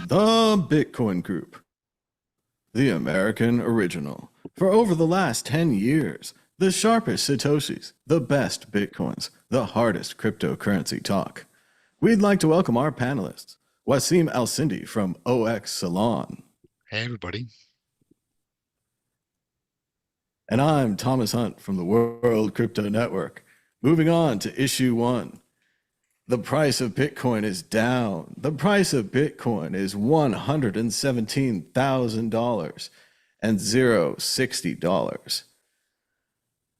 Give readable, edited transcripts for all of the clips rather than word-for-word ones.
The Bitcoin Group, the American original. For over the last 10 years, the sharpest Satoshis, the best Bitcoins, the hardest cryptocurrency talk. We'd like to welcome our panelists, Wasim Al-Sindi from OX Salon. Hey, everybody. And I'm Thomas Hunt from the World Crypto Network. Moving on to issue one. The price of Bitcoin is down. The price of Bitcoin is $117,000 and $0.60.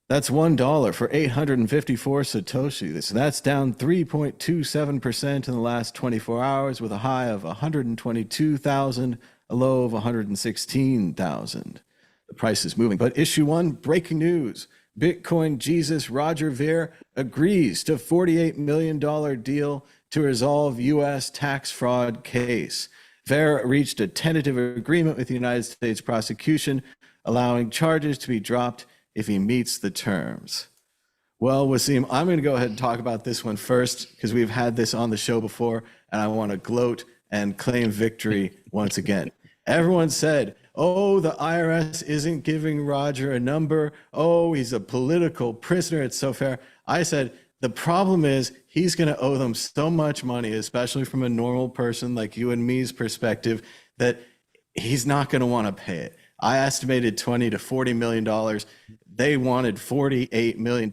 That's $1 for 854 Satoshi. That's down 3.27% in the last 24 hours with a high of 122,000, a low of 116,000. The price is moving. But issue one, breaking news. Bitcoin Jesus Roger Ver agrees to $48 million deal to resolve U.S. tax fraud case. Ver reached a tentative agreement with the United States prosecution, allowing charges to be dropped if he meets the terms. Well, Wasim, I'm going to go ahead and talk about this one first because we've had this on the show before, and I want to gloat and claim victory once again. Everyone said, oh, the IRS isn't giving Roger a number. Oh, he's a political prisoner. It's so fair. I said, the problem is he's going to owe them so much money, especially from a normal person like you and me's perspective, that he's not going to want to pay it. I estimated $20 to $40 million. They wanted $48 million.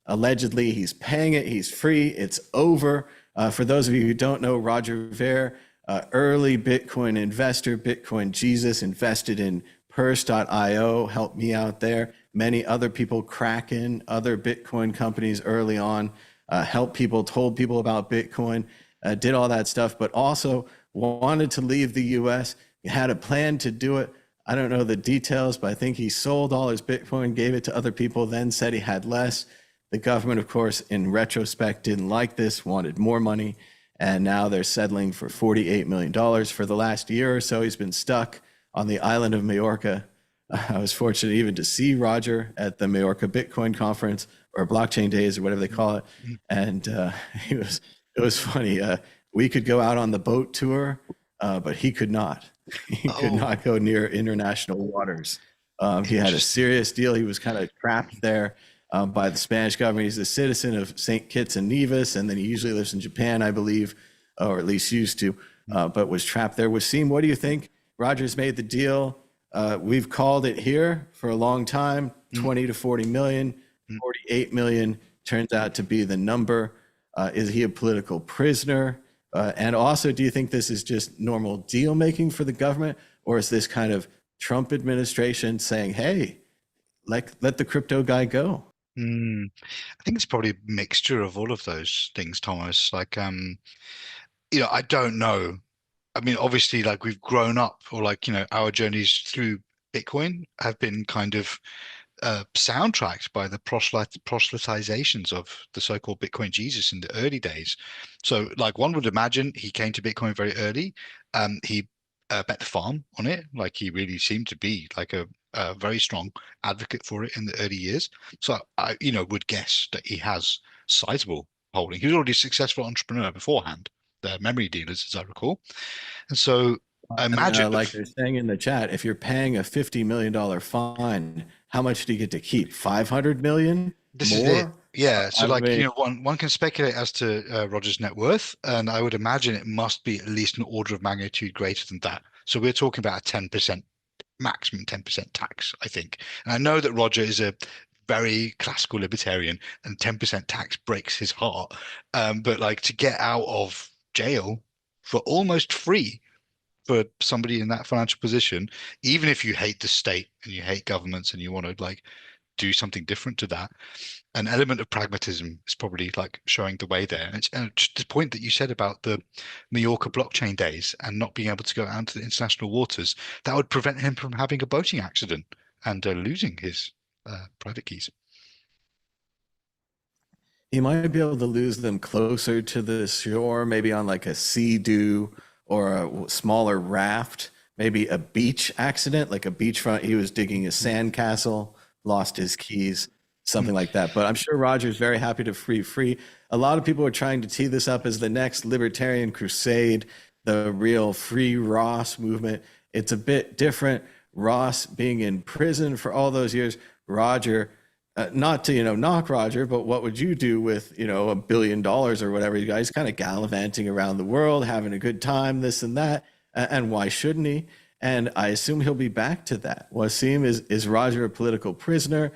Allegedly, he's paying it. He's free. It's over. For those of you who don't know, Roger Ver, early Bitcoin investor, Bitcoin Jesus, invested in Purse.io, helped me out there. Many other people, Kraken, other Bitcoin companies early on, helped people, told people about Bitcoin, did all that stuff, but also wanted to leave the US, had a plan to do it. I don't know the details, but I think he sold all his Bitcoin, gave it to other people, then said he had less. The government, of course, in retrospect, didn't like this, wanted more money. And now they're settling for $48 million. For the last year or so, he's been stuck on the island of Majorca. I was fortunate even to see Roger at the Majorca Bitcoin conference or blockchain days or whatever they call it. And it was funny. We could go out on the boat tour, but he could not. He could not go near international waters. He had a serious deal. He was kind of trapped there by the Spanish government. He's a citizen of St. Kitts and Nevis, and then he usually lives in Japan, I believe, or at least used to, but was trapped there. Wasim, what do you think? Roger's made the deal. We've called it here for a long time, 20 to 40 million, 48 million turns out to be the number. Is he a political prisoner? And also, do you think this is just normal deal making for the government, or is this kind of Trump administration saying, hey, let the crypto guy go? I think it's probably a mixture of all of those things, Thomas. Like, I don't know. I mean, obviously, like we've grown up, or like, our journeys through Bitcoin have been kind of soundtracked by the proselytizations of the so-called Bitcoin Jesus in the early days. So, like one would imagine, he came to Bitcoin very early. He bet the farm on it. Like he really seemed to be like a very strong advocate for it in the early years. So I, would guess that he has sizable holding. He was already a successful entrepreneur beforehand. The memory dealers, as I recall, and so I imagine, like they're saying in the chat, if you're paying a $50 million fine, how much do you get to keep? 500 million? this More? is it. Yeah. So, I like, mean, one can speculate as to Roger's net worth, and I would imagine it must be at least an order of magnitude greater than that. So we're talking about a 10%, maximum 10% tax, I think. And I know that Roger is a very classical libertarian, and 10% tax breaks his heart. But like to get out of jail for almost free for somebody in that financial position, even if you hate the state and you hate governments and you want to like do something different to that, an element of pragmatism is probably like showing the way there. And just the point that you said about the Mallorca blockchain days and not being able to go out into the international waters, that would prevent him from having a boating accident and losing his private keys. he might be able to lose them closer to the shore, maybe on like a sea-doo or a smaller raft, maybe a beach accident, like a beachfront. He was digging a sandcastle, lost his keys, something like that. But I'm sure Roger's very happy to free. A lot of people are trying to tee this up as the next libertarian crusade. the real free Ross movement. It's a bit different. Ross being in prison for all those years, Roger, not to, knock Roger, but what would you do with, $1 billion or whatever? You guys kind of gallivanting around the world, having a good time, this and that. And why shouldn't he? And I assume he'll be back to that. Wasim, is Roger a political prisoner?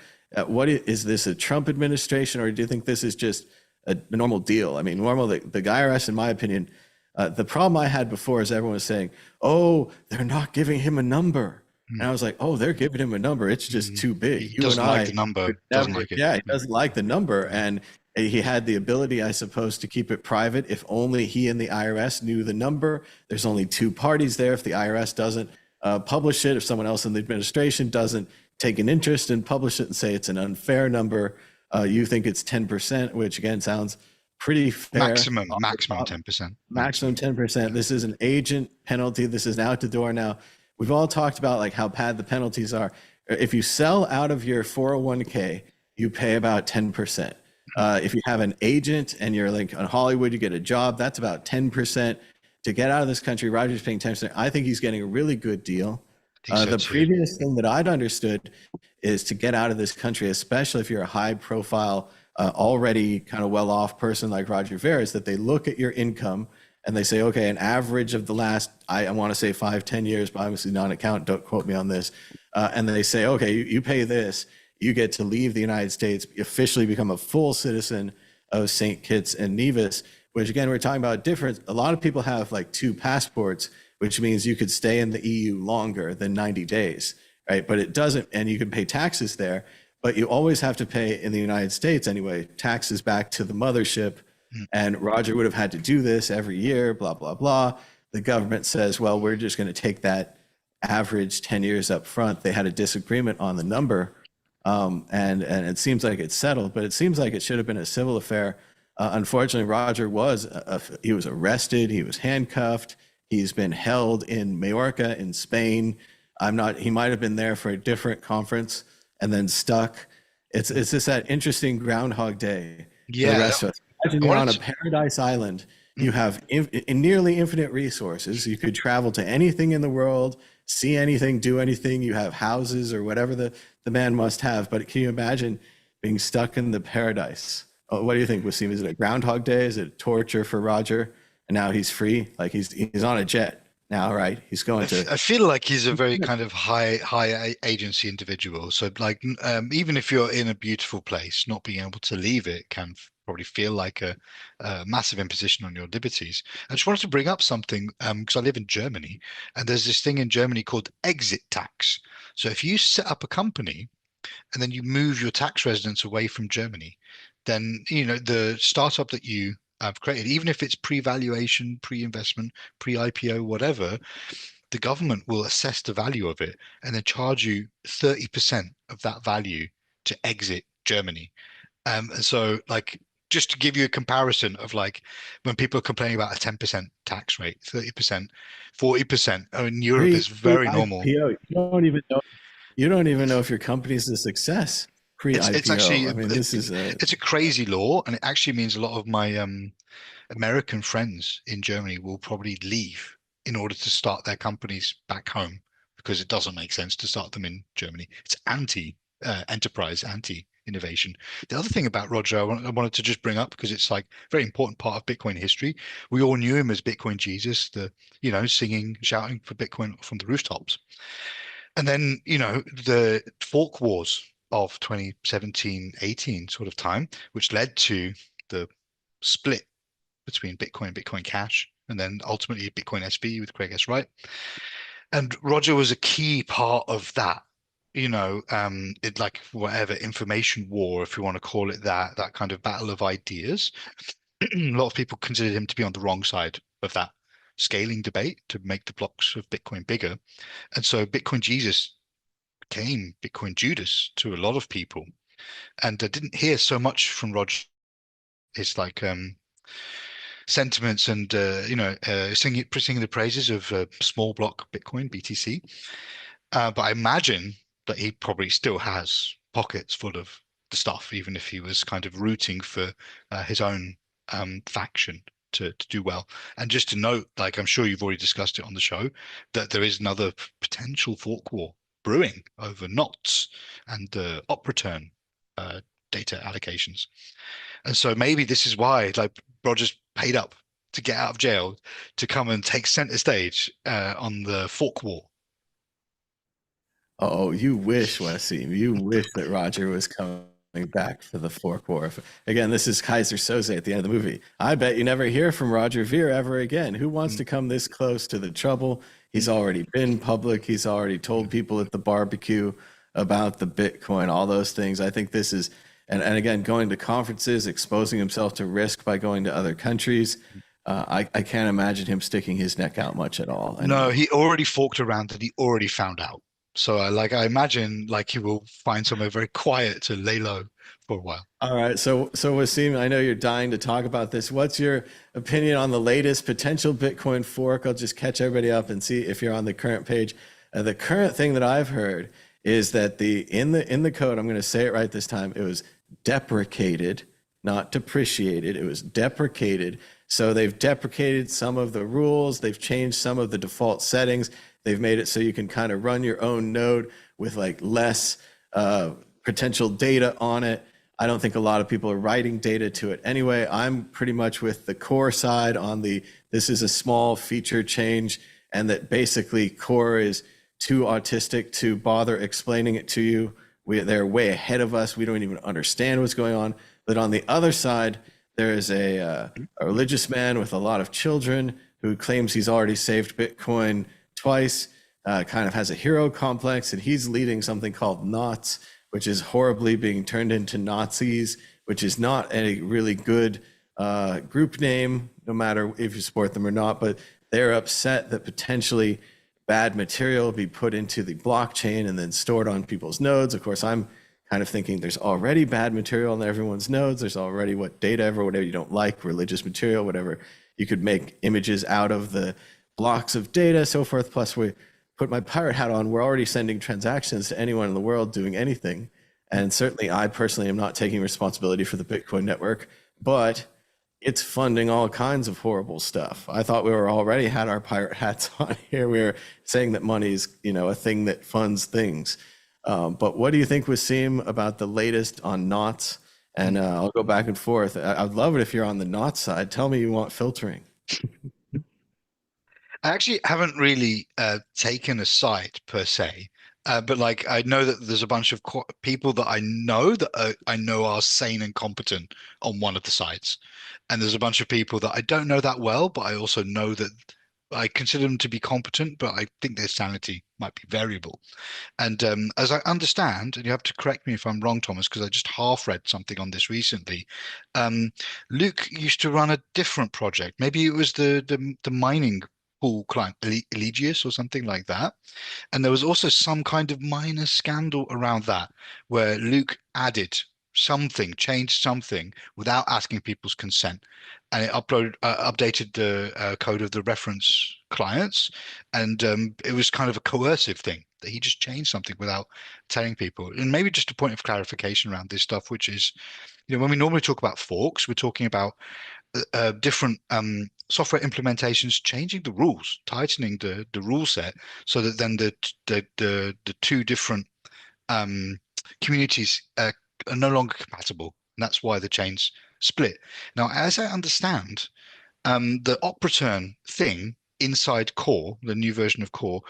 What is this, a Trump administration, or do you think this is just a normal deal? I mean, normal, the IRS, in my opinion, the problem I had before is everyone was saying, oh, they're not giving him a number. And I was like, oh, they're giving him a number. It's just too big. He doesn't like the number. Doesn't like it. Yeah, he doesn't like the number. And he had the ability, I suppose, to keep it private if only he and the IRS knew the number. There's only two parties there. If the IRS doesn't publish it, if someone else in the administration doesn't take an interest and publish it and say it's an unfair number, you think it's 10%, which again sounds pretty fair. Maximum 10%. Maximum 10%. This is an agent penalty. This is out the door now. We've all talked about like how bad the penalties are. If you sell out of your 401k, you pay about 10%. If you have an agent and you're like on Hollywood, you get a job, that's about 10%. To get out of this country, Roger's paying 10%. I think he's getting a really good deal. The previous thing that I'd understood is to get out of this country, especially if you're a high profile, already kind of well-off person like Roger Ver, is that they look at your income and they say, okay, an average of the last, I want to say 5-10 years, but obviously not an accountant, don't quote me on this. And they say, okay, you pay this, you get to leave the United States, officially become a full citizen of St. Kitts and Nevis, which again, we're talking about difference. A lot of people have like 2 passports, which means you could stay in the EU longer than 90 days, right? But it doesn't, and you can pay taxes there, but you always have to pay in the United States anyway, taxes back to the mothership. And Roger would have had to do this every year, blah, blah, blah. The government says, well, we're just going to take that average 10 years up front. They had a disagreement on the number, and it seems like it's settled, but it seems like it should have been a civil affair. Unfortunately, Roger he was arrested, he was handcuffed, he's been held in Majorca in Spain. He might have been there for a different conference and then stuck. It's just that interesting Groundhog Day for the rest of us. Imagine you're on a paradise island. You have nearly infinite resources. You could travel to anything in the world, see anything, do anything. You have houses or whatever the man must have. But can you imagine being stuck in the paradise? What do you think, Wasim? Is it a Groundhog Day? Is it torture for Roger? And now he's free? Like he's on a jet now, right? He's going to. I feel like he's a very kind of high agency individual. So like, even if you're in a beautiful place, not being able to leave it can probably feel like a massive imposition on your liberties. I just wanted to bring up something because I live in Germany, and there's this thing in Germany called exit tax. So if you set up a company and then you move your tax residence away from Germany, then the startup that you have created, even if it's pre-valuation, pre-investment, pre-IPO, whatever, the government will assess the value of it and then charge you 30% of that value to exit Germany. And so like, just to give you a comparison of like when people are complaining about a 10% tax rate, 30%, 40%, in Europe is very normal. You don't even know if your company's a success pre-IPO. It's actually, I mean, it's a crazy law, and it actually means a lot of my American friends in Germany will probably leave in order to start their companies back home because it doesn't make sense to start them in Germany. It's anti-enterprise, anti-innovation. The other thing about Roger, I wanted to just bring up because it's like a very important part of Bitcoin history. We all knew him as Bitcoin Jesus, singing, shouting for Bitcoin from the rooftops. And then, the fork wars of 2017-18 sort of time, which led to the split between Bitcoin and Bitcoin Cash, and then ultimately Bitcoin SV with Craig S. Wright. And Roger was a key part of that, it like whatever information war, if you want to call it that kind of battle of ideas. A lot of people considered him to be on the wrong side of that scaling debate to make the blocks of Bitcoin bigger. And so Bitcoin Jesus became Bitcoin Judas to a lot of people. And I didn't hear so much from Roger, his like sentiments and singing the praises of small block Bitcoin BTC. But I imagine that he probably still has pockets full of the stuff, even if he was kind of rooting for his own faction to do well. And just to note, like I'm sure you've already discussed it on the show, that there is another potential fork war brewing over knots and the op return data allocations. And so maybe this is why like Rogers paid up to get out of jail to come and take center stage on the fork war. Oh, you wish, Wasim. You wish that Roger was coming back for the fork war. Again, this is Kaiser Soze at the end of the movie. I bet you never hear from Roger Ver ever again. Who wants to come this close to the trouble? He's already been public. He's already told people at the barbecue about the Bitcoin, all those things. I think this is, and again, going to conferences, exposing himself to risk by going to other countries. I can't imagine him sticking his neck out much at all. No, he already forked around that he already found out. So I imagine like he will find somewhere very quiet to lay low for a while. All right. So Wasim, I know you're dying to talk about this. What's your opinion on the latest potential Bitcoin fork? I'll just catch everybody up and see if you're on the current page. The current thing that I've heard is that in the code, I'm going to say it right this time, it was deprecated, not depreciated. It was deprecated. So they've deprecated some of the rules. They've changed some of the default settings. They've made it so you can kind of run your own node with like less potential data on it. I don't think a lot of people are writing data to it anyway. I'm pretty much with the core side on this is a small feature change, and that basically core is too autistic to bother explaining it to you. They're way ahead of us. We don't even understand what's going on. But on the other side, there is a religious man with a lot of children who claims he's already saved Bitcoin twice, kind of has a hero complex, and he's leading something called Knots, which is horribly being turned into Nazis, which is not a really good group name, no matter if you support them or not. But they're upset that potentially bad material will be put into the blockchain and then stored on people's nodes. Of course, I'm kind of thinking there's already bad material on everyone's nodes. There's already whatever you don't like, religious material, whatever. You could make images out of the blocks of data, so forth. Plus, we put my pirate hat on. We're already sending transactions to anyone in the world doing anything. And certainly I personally am not taking responsibility for the Bitcoin network, but it's funding all kinds of horrible stuff. I thought we already had our pirate hats on here. We were saying that money is, a thing that funds things. But what do you think, Wasim, about the latest on Knots? And I'll go back and forth. I'd love it if you're on the Knots side. Tell me you want filtering. I actually haven't really taken a side per se, but like I know that there's a bunch of people that I know are sane and competent on one of the sides, and there's a bunch of people that I don't know that well, but I also know that I consider them to be competent, but I think their sanity might be variable. And as I understand, and you have to correct me if I'm wrong, Thomas, because I just half read something on this recently. Luke used to run a different project. Maybe it was the mining pool client, Eligius or something like that. And there was also some kind of minor scandal around that, where Luke added something, changed something without asking people's consent, and it updated the code of the reference clients, and it was kind of a coercive thing that he just changed something without telling people. And maybe just a point of clarification around this stuff, which is, when we normally talk about forks, we're talking about different software implementations changing the rules, tightening the rule set, so that then the two different communities are no longer compatible, and that's why the chains split. Now, as I understand, the op return thing inside core, the new version of core,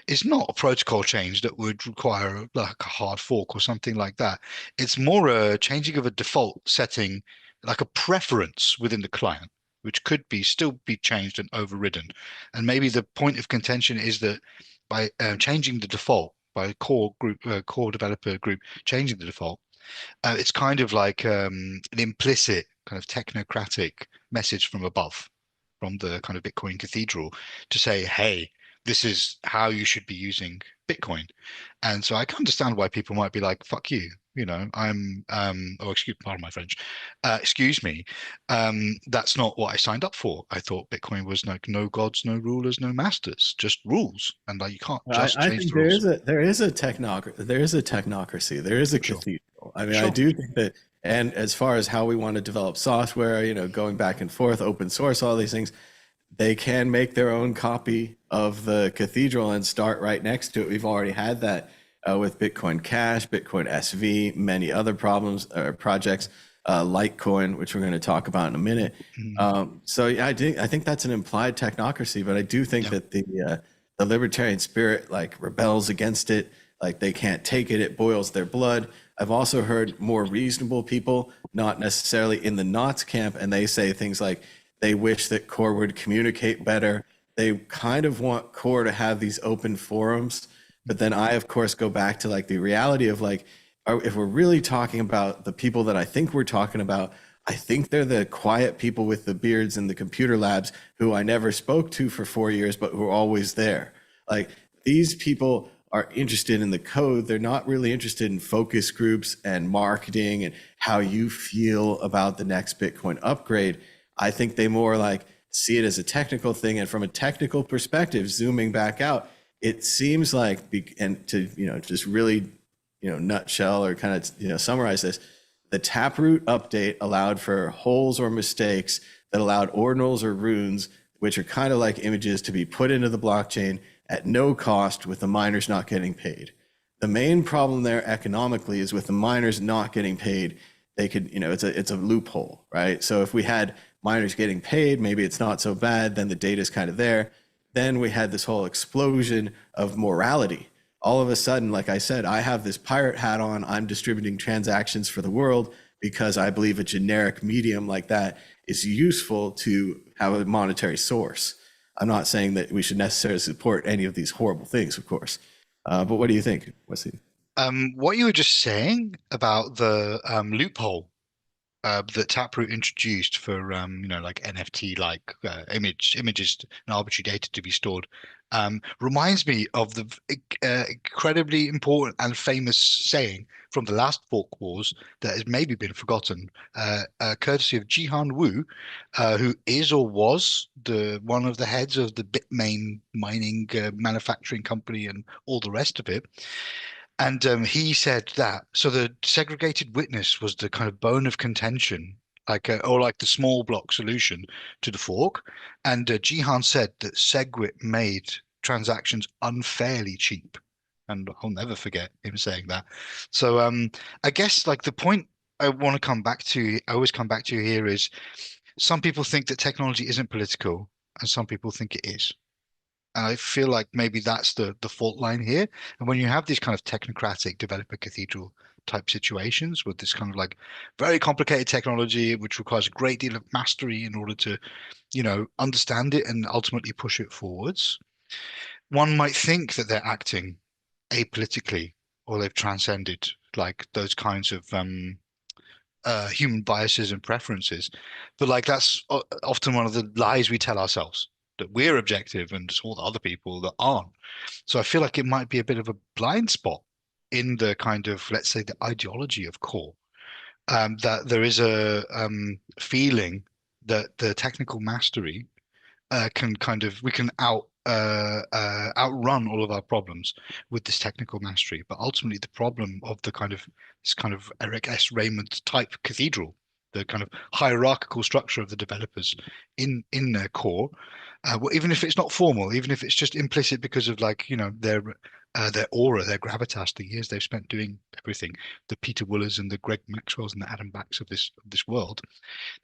is not a protocol change that would require like a hard fork or something like that. It's more a changing of a default setting, like a preference within the client, which could still be changed and overridden. And maybe the point of contention is that by changing the default, by core developer group changing the default, it's kind of like an implicit kind of technocratic message from above, from the kind of Bitcoin cathedral, to say, hey, this is how you should be using Bitcoin. And so I can understand why people might be like, fuck you, I'm pardon my French, excuse me, that's not what I signed up for. I thought Bitcoin was like no gods, no rulers, no masters, just rules, and like you can't just change the rules. There is a technocracy, there is a Sure. cathedral. I mean, Sure. I do think that And as far as how we want to develop software, going back and forth, open source, all these things, they can make their own copy of the cathedral and start right next to it. We've already had that with Bitcoin Cash, Bitcoin SV, many other projects, Litecoin, which we're going to talk about in a minute. So yeah, I think that's an implied technocracy, but I do think that the libertarian spirit like rebels against it. Like they can't take it. It boils their blood. I've also heard more reasonable people, not necessarily in the Knots camp, and they say things like they wish that Core would communicate better. They kind of want Core to have these open forums. But then I, of course, go back to like the reality of like, if we're really talking about the people that I think we're talking about, I think they're the quiet people with the beards in the computer labs who I never spoke to for 4 years, but who are always there. Like these people are interested in the code. They're not really interested in focus groups and marketing and how you feel about the next Bitcoin upgrade. I think they more like see it as a technical thing. And from a technical perspective, zooming back out, it seems like, and to, just really, nutshell or kind of, summarize this, the Taproot update allowed for holes or mistakes that allowed ordinals or runes, which are kind of like images, to be put into the blockchain at no cost with the miners not getting paid. The main problem there economically is with the miners not getting paid, they could, it's a loophole, right? So if we had miners getting paid, maybe it's not so bad, then the data is kind of there. Then we had this whole explosion of morality. All of a sudden, like I said, I have this pirate hat on, I'm distributing transactions for the world because I believe a generic medium like that is useful to have a monetary source. I'm not saying that we should necessarily support any of these horrible things, of course. But what do you think, Wesley? What you were just saying about the loophole that Taproot introduced for like NFT like images and arbitrary data to be stored reminds me of the incredibly important and famous saying from the last fork wars that has maybe been forgotten, courtesy of Jihan Wu, who is or was one of the heads of the Bitmain mining manufacturing company and all the rest of it. And he said that so the segregated witness was the kind of bone of contention, or like the small block solution to the fork. And Jihan said that SegWit made transactions unfairly cheap, and I'll never forget him saying that. So I guess like the point I want to come back to, I always come back to here is some people think that technology isn't political, and some people think it is. And I feel like maybe that's the fault line here. And when you have these kind of technocratic developer cathedral type situations with this kind of like very complicated technology, which requires a great deal of mastery in order to, understand it and ultimately push it forwards, one might think that they're acting apolitically or they've transcended like those kinds of human biases and preferences. But like that's often one of the lies we tell ourselves, that we're objective and all the other people that aren't. So I feel like it might be a bit of a blind spot in the kind of, let's say, the ideology of Core, that there is a feeling that the technical mastery can kind of, we can outrun all of our problems with this technical mastery. But ultimately, the problem of the kind of this kind of Eric S. Raymond type cathedral, the kind of hierarchical structure of the developers in their core, well, even if it's not formal, even if it's just implicit because of like their aura, their gravitas, the years they've spent doing everything, the Peter Woolers and the Greg Maxwells and the Adam Backs of this world,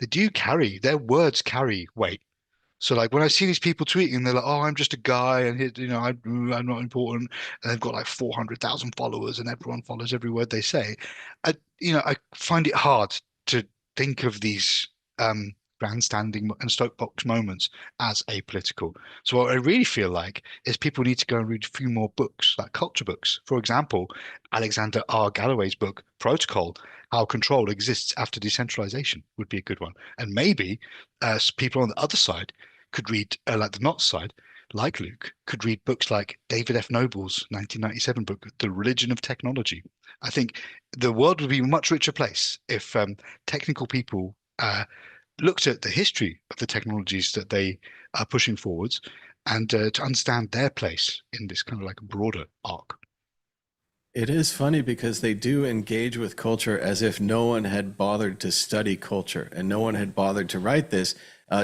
they do carry, their words carry weight. So like when I see these people tweeting, they're like, "Oh, I'm just a guy, and I'm not important," and they've got like 400,000 followers, and everyone follows every word they say. I find it hard to think of these grandstanding and soapbox moments as apolitical. So what I really feel like is people need to go and read a few more books, like culture books. For example, Alexander R. Galloway's book Protocol: How Control Exists After Decentralization would be a good one, and maybe people on the other side could read, like the not side, like Luke, could read books like David F. Noble's 1997 book, The Religion of Technology. I think the world would be a much richer place if technical people looked at the history of the technologies that they are pushing forwards and to understand their place in this kind of like broader arc. It is funny because they do engage with culture as if no one had bothered to study culture and no one had bothered to write this,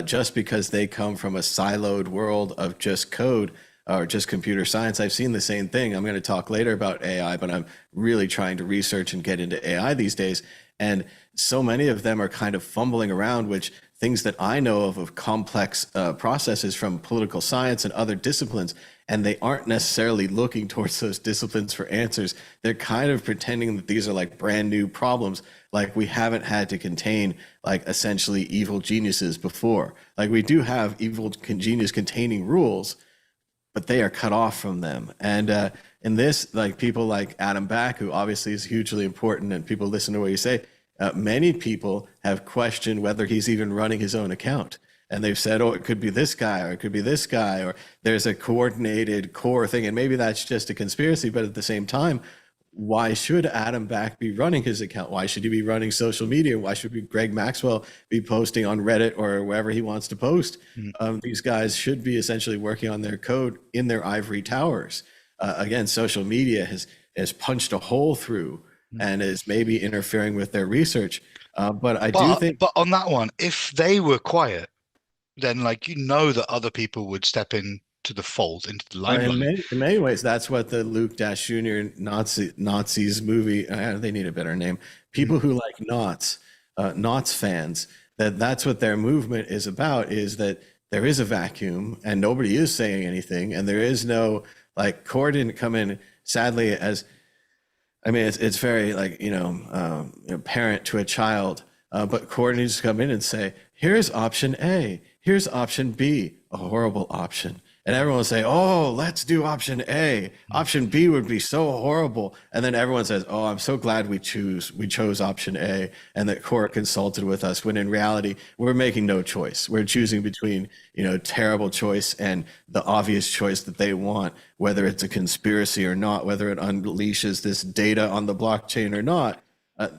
just because they come from a siloed world of just code or just computer science. I've seen the same thing. I'm going to talk later about AI, but I'm really trying to research and get into AI these days. And so many of them are kind of fumbling around, which things that I know of complex processes from political science and other disciplines, and they aren't necessarily looking towards those disciplines for answers. They're kind of pretending that these are like brand new problems, like we haven't had to contain like essentially evil geniuses before. Like we do have evil genius containing rules, but they are cut off from them. And in this, like people like Adam Back, who obviously is hugely important and people listen to what you say, many people have questioned whether he's even running his own account. And they've said, oh, it could be this guy, or it could be this guy, or there's a coordinated core thing. And maybe that's just a conspiracy, but at the same time, why should Adam Back be running his account? Why should he be running social media? Why should Greg Maxwell be posting on Reddit or wherever he wants to post? These guys should be essentially working on their code in their ivory towers. Again, social media has punched a hole through and is maybe interfering with their research. But I do think. But on that one, if they were quiet, then like that other people would step in to the fold, into the limelight. In many ways, that's what the Luke Dash Jr. Nazis movie. They need a better name. People who like Knots fans. That's what their movement is about. Is that there is a vacuum and nobody is saying anything, and there is no like Core didn't come in. Sadly, as I mean, it's very like parent to a child. But Core needs to come in and say, here's option A, here's option B, a horrible option. And everyone will say, oh, let's do option A. Option B would be so horrible. And then everyone says, oh, I'm so glad we chose option A and that Core consulted with us, when in reality, we're making no choice. We're choosing between, terrible choice and the obvious choice that they want, whether it's a conspiracy or not, whether it unleashes this data on the blockchain or not.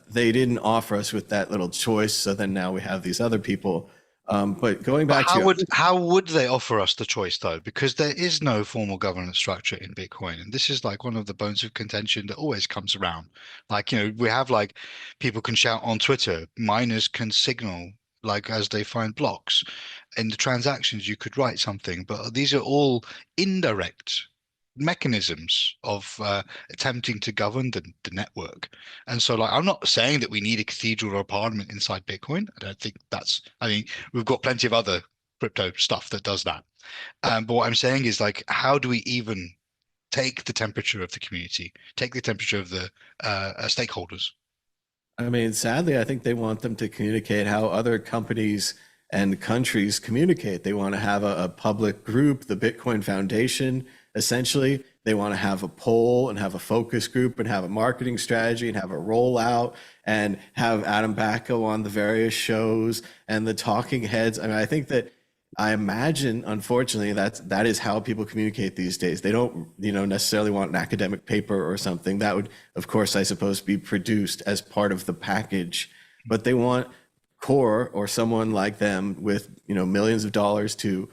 They didn't offer us with that little choice. So then now we have these other people. But going back to how would they offer us the choice though? Because there is no formal governance structure in Bitcoin, and this is like one of the bones of contention that always comes around. Like we have like people can shout on Twitter, miners can signal like as they find blocks. In the transactions, you could write something, but these are all indirect mechanisms of attempting to govern the network. And so like I'm not saying that we need a cathedral or a parliament inside Bitcoin. I don't think we've got plenty of other crypto stuff that does that. But what I'm saying is like, how do we even take the temperature of the community, take the temperature of the stakeholders? I mean, sadly, I think they want them to communicate how other companies and countries communicate. They want to have a public group, the Bitcoin Foundation. Essentially, they want to have a poll and have a focus group and have a marketing strategy and have a rollout and have Adam Back go on the various shows and the talking heads. I mean, I imagine, unfortunately, that is how people communicate these days. They don't, necessarily want an academic paper or something. That would, of course, I suppose, be produced as part of the package. But they want Core or someone like them with, millions of dollars to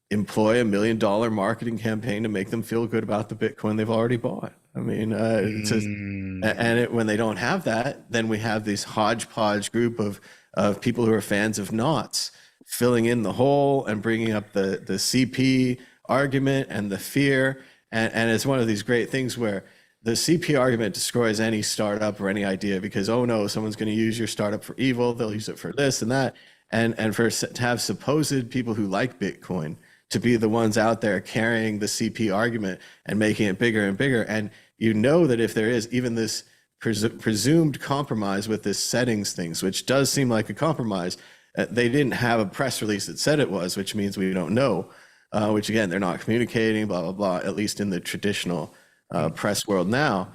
employ $1 million marketing campaign to make them feel good about the Bitcoin they've already bought. I mean, it's just, when they don't have that, then we have this hodgepodge group of people who are fans of Knots filling in the hole and bringing up the CP argument and the fear. And it's one of these great things where the CP argument destroys any startup or any idea because, oh no, someone's going to use your startup for evil. They'll use it for this and that. And to have supposed people who like Bitcoin to be the ones out there carrying the CP argument and making it bigger and bigger. And that if there is even this presumed compromise with this settings things, which does seem like a compromise, they didn't have a press release that said it was, which means we don't know, which again, they're not communicating, blah, blah, blah, at least in the traditional press world now.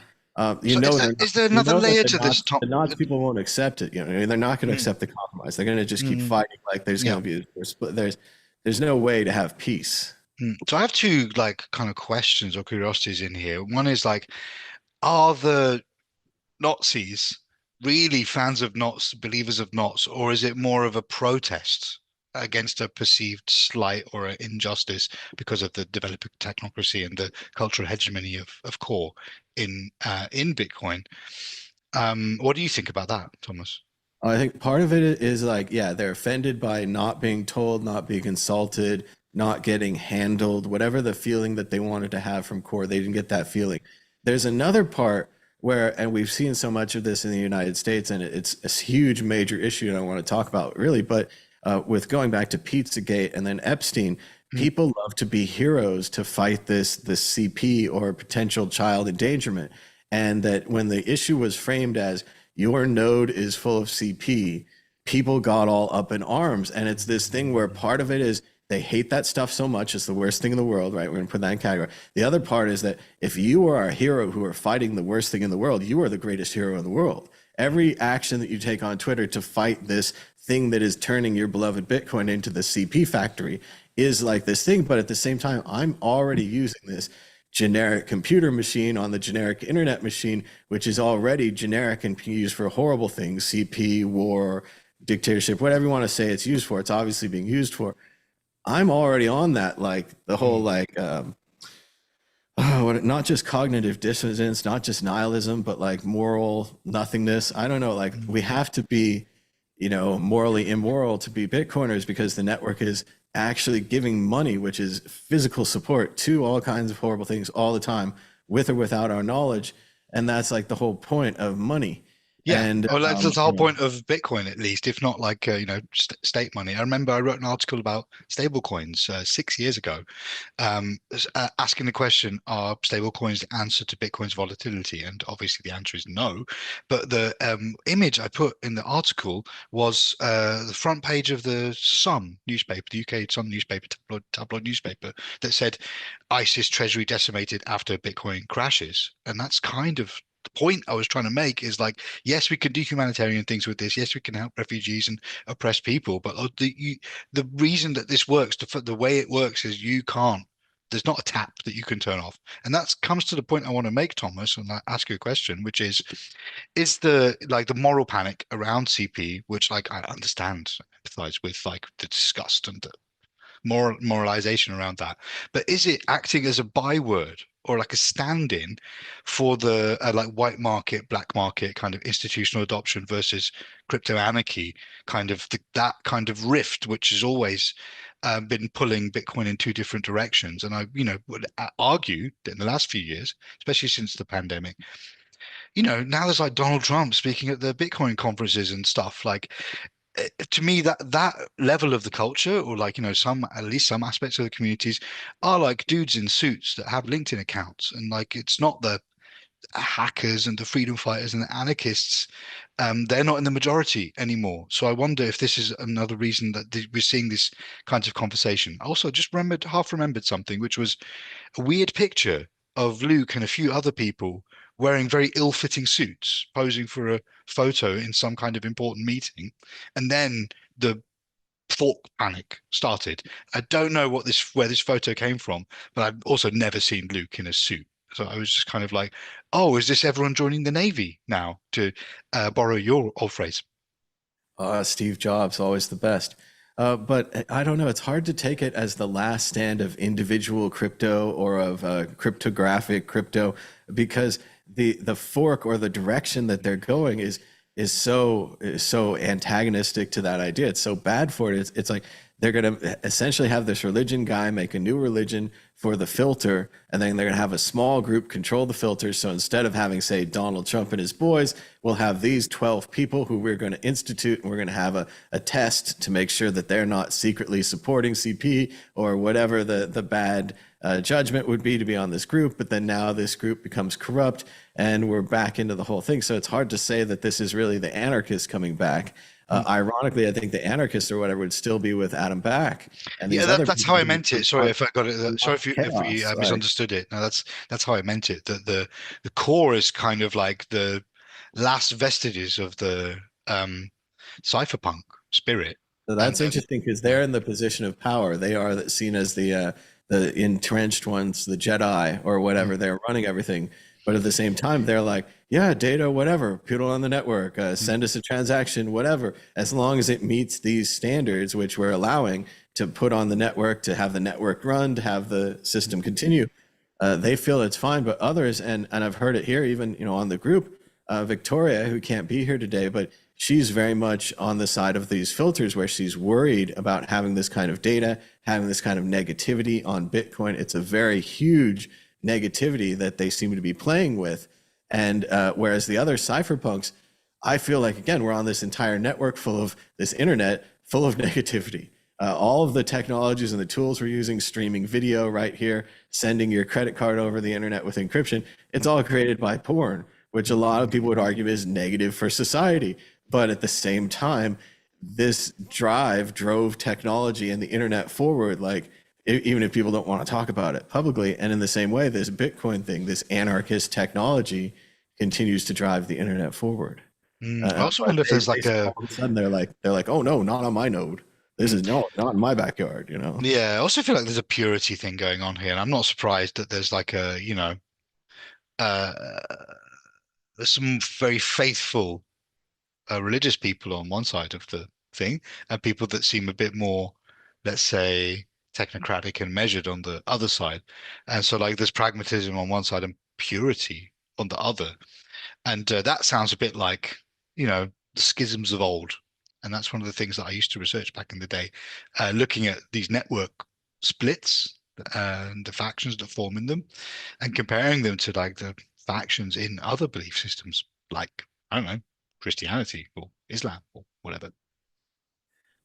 Is there another layer to this? The Knots people won't accept it. They're not going to accept the compromise. They're going to just keep fighting like there's going to be a split. There's no way to have peace. So I have two like kind of questions or curiosities in here. One is like, are the Nazis really fans of Knots, believers of Knots, or is it more of a protest against a perceived slight or an injustice because of the developer technocracy and the cultural hegemony of core in Bitcoin. What do you think about that, Thomas? I think part of it is like, yeah, they're offended by not being told, not being consulted, not getting handled, whatever the feeling that they wanted to have from core, they didn't get that feeling. There's another part where, and we've seen so much of this in the United States, and it's a huge major issue, and I want to talk about really, but with going back to Pizzagate and then Epstein, people love to be heroes to fight this CP or potential child endangerment. And that when the issue was framed as your node is full of CP, people got all up in arms. And it's this thing where part of it is they hate that stuff so much, it's the worst thing in the world, right? We're going to put that in category. The other part is that if you are a hero who are fighting the worst thing in the world, you are the greatest hero in the world. Every action that you take on Twitter to fight this thing that is turning your beloved Bitcoin into the CP factory is like this thing. But at the same time, I'm already using this generic computer machine on the generic internet machine, which is already generic and can be used for horrible things, CP, war, dictatorship, whatever you want to say it's used for. It's obviously being used for. I'm already on that, like the whole not just cognitive dissonance, not just nihilism, but like moral nothingness. I don't know, like we have to be, morally immoral to be Bitcoiners because the network is actually giving money, which is physical support, to all kinds of horrible things all the time, with or without our knowledge. And that's like the whole point of money. Yeah, and that's the whole point of Bitcoin, at least, if not like state money. I remember I wrote an article about stablecoins 6 years ago, asking the question: are stablecoins the answer to Bitcoin's volatility? And obviously, the answer is no. But the image I put in the article was the front page of the Sun newspaper, the UK Sun newspaper, tabloid newspaper, that said ISIS treasury decimated after Bitcoin crashes, and that's kind of the point I was trying to make. Is like, yes, we can do humanitarian things with this. Yes, we can help refugees and oppressed people. But the reason that this works, the way it works, is there's not a tap that you can turn off. And that comes to the point I want to make, Thomas, and I ask you a question, which is the moral panic around CP, which like I understand, empathize with, like the disgust and the moralization around that. But is it acting as a byword or like a stand-in for the like white market, black market kind of institutional adoption versus crypto anarchy, kind of that kind of rift, which has always been pulling Bitcoin in two different directions? And I, would argue that in the last few years, especially since the pandemic, now there's like Donald Trump speaking at the Bitcoin conferences and stuff. Like, to me, that level of the culture, or like at least some aspects of the communities, are like dudes in suits that have LinkedIn accounts, and like it's not the hackers and the freedom fighters and the anarchists. They're not in the majority anymore. So I wonder if this is another reason that we're seeing this kinds of conversation. I also just half remembered something, which was a weird picture of Luke and a few other people wearing very ill-fitting suits, posing for a photo in some kind of important meeting, and then the fork panic started. I don't know where this photo came from, but I've also never seen Luke in a suit. So I was just kind of like, oh, is this everyone joining the Navy now, to borrow your old phrase? Steve Jobs, always the best. But I don't know. It's hard to take it as the last stand of individual crypto or of cryptographic crypto, because the fork or the direction that they're going is so antagonistic to that idea. It's so bad for it. It's like they're going to essentially have this religion guy make a new religion for the filter, and then they're going to have a small group control the filter. So instead of having, say, Donald Trump and his boys, we'll have these 12 people who we're going to institute, and we're going to have a test to make sure that they're not secretly supporting CP or whatever the bad judgment would be to be on this group. But then now this group becomes corrupt, and we're back into the whole thing. So it's hard to say that this is really the anarchists coming back. Ironically, I think the anarchists or whatever would still be with Adam Back. And that's how I meant it. Sorry if I got it. Sorry if we misunderstood it. No, that's how I meant it. That the core is kind of like the last vestiges of the cypherpunk spirit. So that's interesting, because they're in the position of power. They are seen as the entrenched ones, the Jedi or whatever. They're running everything. But at the same time, they're like, yeah, data, whatever, put it on the network, send us a transaction, whatever, as long as it meets these standards, which we're allowing to put on the network, to have the network run, to have the system continue. They feel it's fine, but others, and I've heard it here, even on the group, Victoria, who can't be here today, but she's very much on the side of these filters where she's worried about having this kind of data, having this kind of negativity on Bitcoin. It's a very huge negativity that they seem to be playing with. And whereas the other cypherpunks, I feel like, again, we're on this entire network full of this internet full of negativity. All of the technologies and the tools we're using, streaming video right here, sending your credit card over the internet with encryption, it's all created by porn, which a lot of people would argue is negative for society. But at the same time, this drove technology and the internet forward, like even if people don't want to talk about it publicly. And in the same way, this Bitcoin thing, this anarchist technology continues to drive the internet forward. I also wonder if there's like all of a sudden they're like, oh no, not on my node. This is not in my backyard, Yeah, I also feel like there's a purity thing going on here, and I'm not surprised that there's like a, uh, there's some very faithful religious people on one side of the thing, and people that seem a bit more, let's say, technocratic and measured on the other side. And so like there's pragmatism on one side and purity on the other. And that sounds a bit like, the schisms of old. And that's one of the things that I used to research back in the day, looking at these network splits and the factions that form in them, and comparing them to like the factions in other belief systems, like, I don't know, Christianity or Islam or whatever.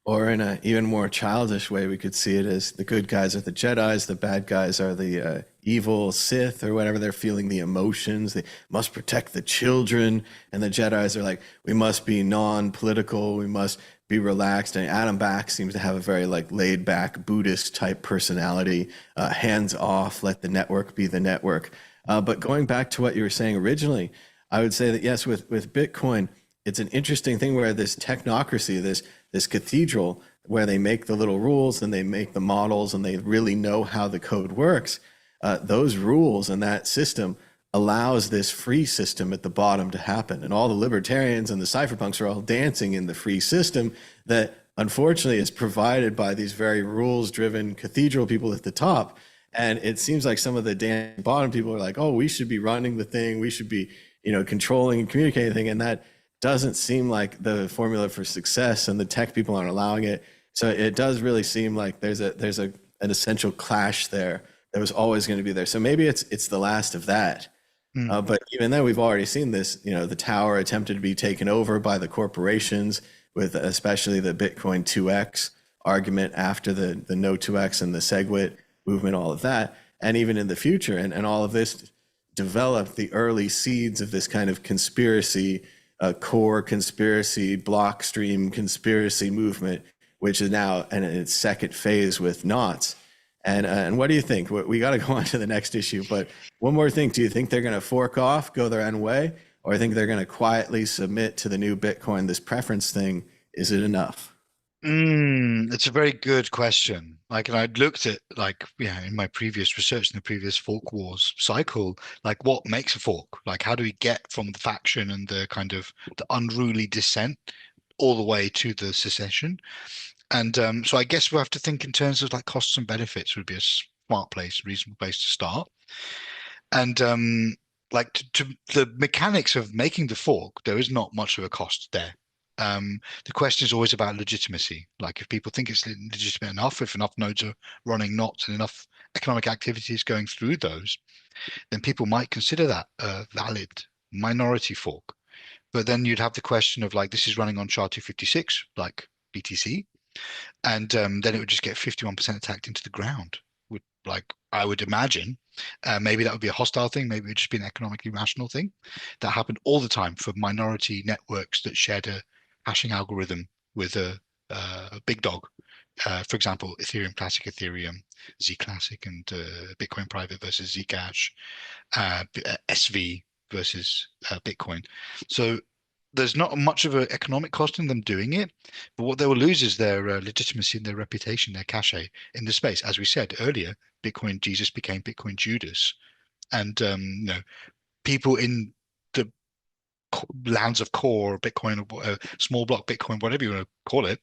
Or in an even more childish way, we could see it as the good guys are the Jedis, the bad guys are the evil Sith or whatever. They're feeling the emotions. They must protect the children. And the Jedis are like, we must be non-political. We must be relaxed. And Adam Back seems to have a very like laid back Buddhist type personality, hands off, let the network be the network. But going back to what you were saying originally, I would say that yes, with Bitcoin, it's an interesting thing where this technocracy, this cathedral where they make the little rules and they make the models and they really know how the code works, those rules and that system allows this free system at the bottom to happen. And all the libertarians and the cypherpunks are all dancing in the free system that unfortunately is provided by these very rules-driven cathedral people at the top. And it seems like some of the bottom people are like, oh, we should be running the thing. We should be, controlling and communicating. And that doesn't seem like the formula for success, and the tech people aren't allowing it. So it does really seem like there's an essential clash there that was always going to be there. So maybe it's the last of that. But even then, we've already seen this. The tower attempted to be taken over by the corporations, with especially the Bitcoin 2x argument after the no 2x and the SegWit movement, all of that. And even in the future, and all of this developed the early seeds of this kind of conspiracy, core conspiracy, blockstream conspiracy movement, which is now in its second phase with knots. And what do you think? We got to go on to the next issue, but one more thing. Do you think they're going to fork off, go their own way, or I think they're going to quietly submit to the new Bitcoin, this preference thing? Is it enough? It's a very good question. Like, and I'd looked at in my previous research in the previous fork wars cycle, like what makes a fork? Like, how do we get from the faction and the kind of the unruly dissent all the way to the secession? And so I guess we have to think in terms of like costs and benefits would be a smart place, reasonable place to start. And like to the mechanics of making the fork, there is not much of a cost there. The question is always about legitimacy. Like if people think it's legitimate enough, if enough nodes are running knots and enough economic activity is going through those, then people might consider that a valid minority fork. But then you'd have the question of like, this is running on SHA-256, like BTC, and then it would just get 51% attacked into the ground. I would imagine, maybe that would be a hostile thing. Maybe it would just be an economically rational thing. That happened all the time for minority networks that shared a hashing algorithm with a big dog. For example, Ethereum Classic, Ethereum, Z Classic, and Bitcoin Private versus Zcash, SV versus Bitcoin. So there's not much of an economic cost in them doing it, but what they will lose is their legitimacy and their reputation, their cachet in the space. As we said earlier, Bitcoin Jesus became Bitcoin Judas, and people in the lands of core, or Bitcoin, or small block Bitcoin, whatever you want to call it,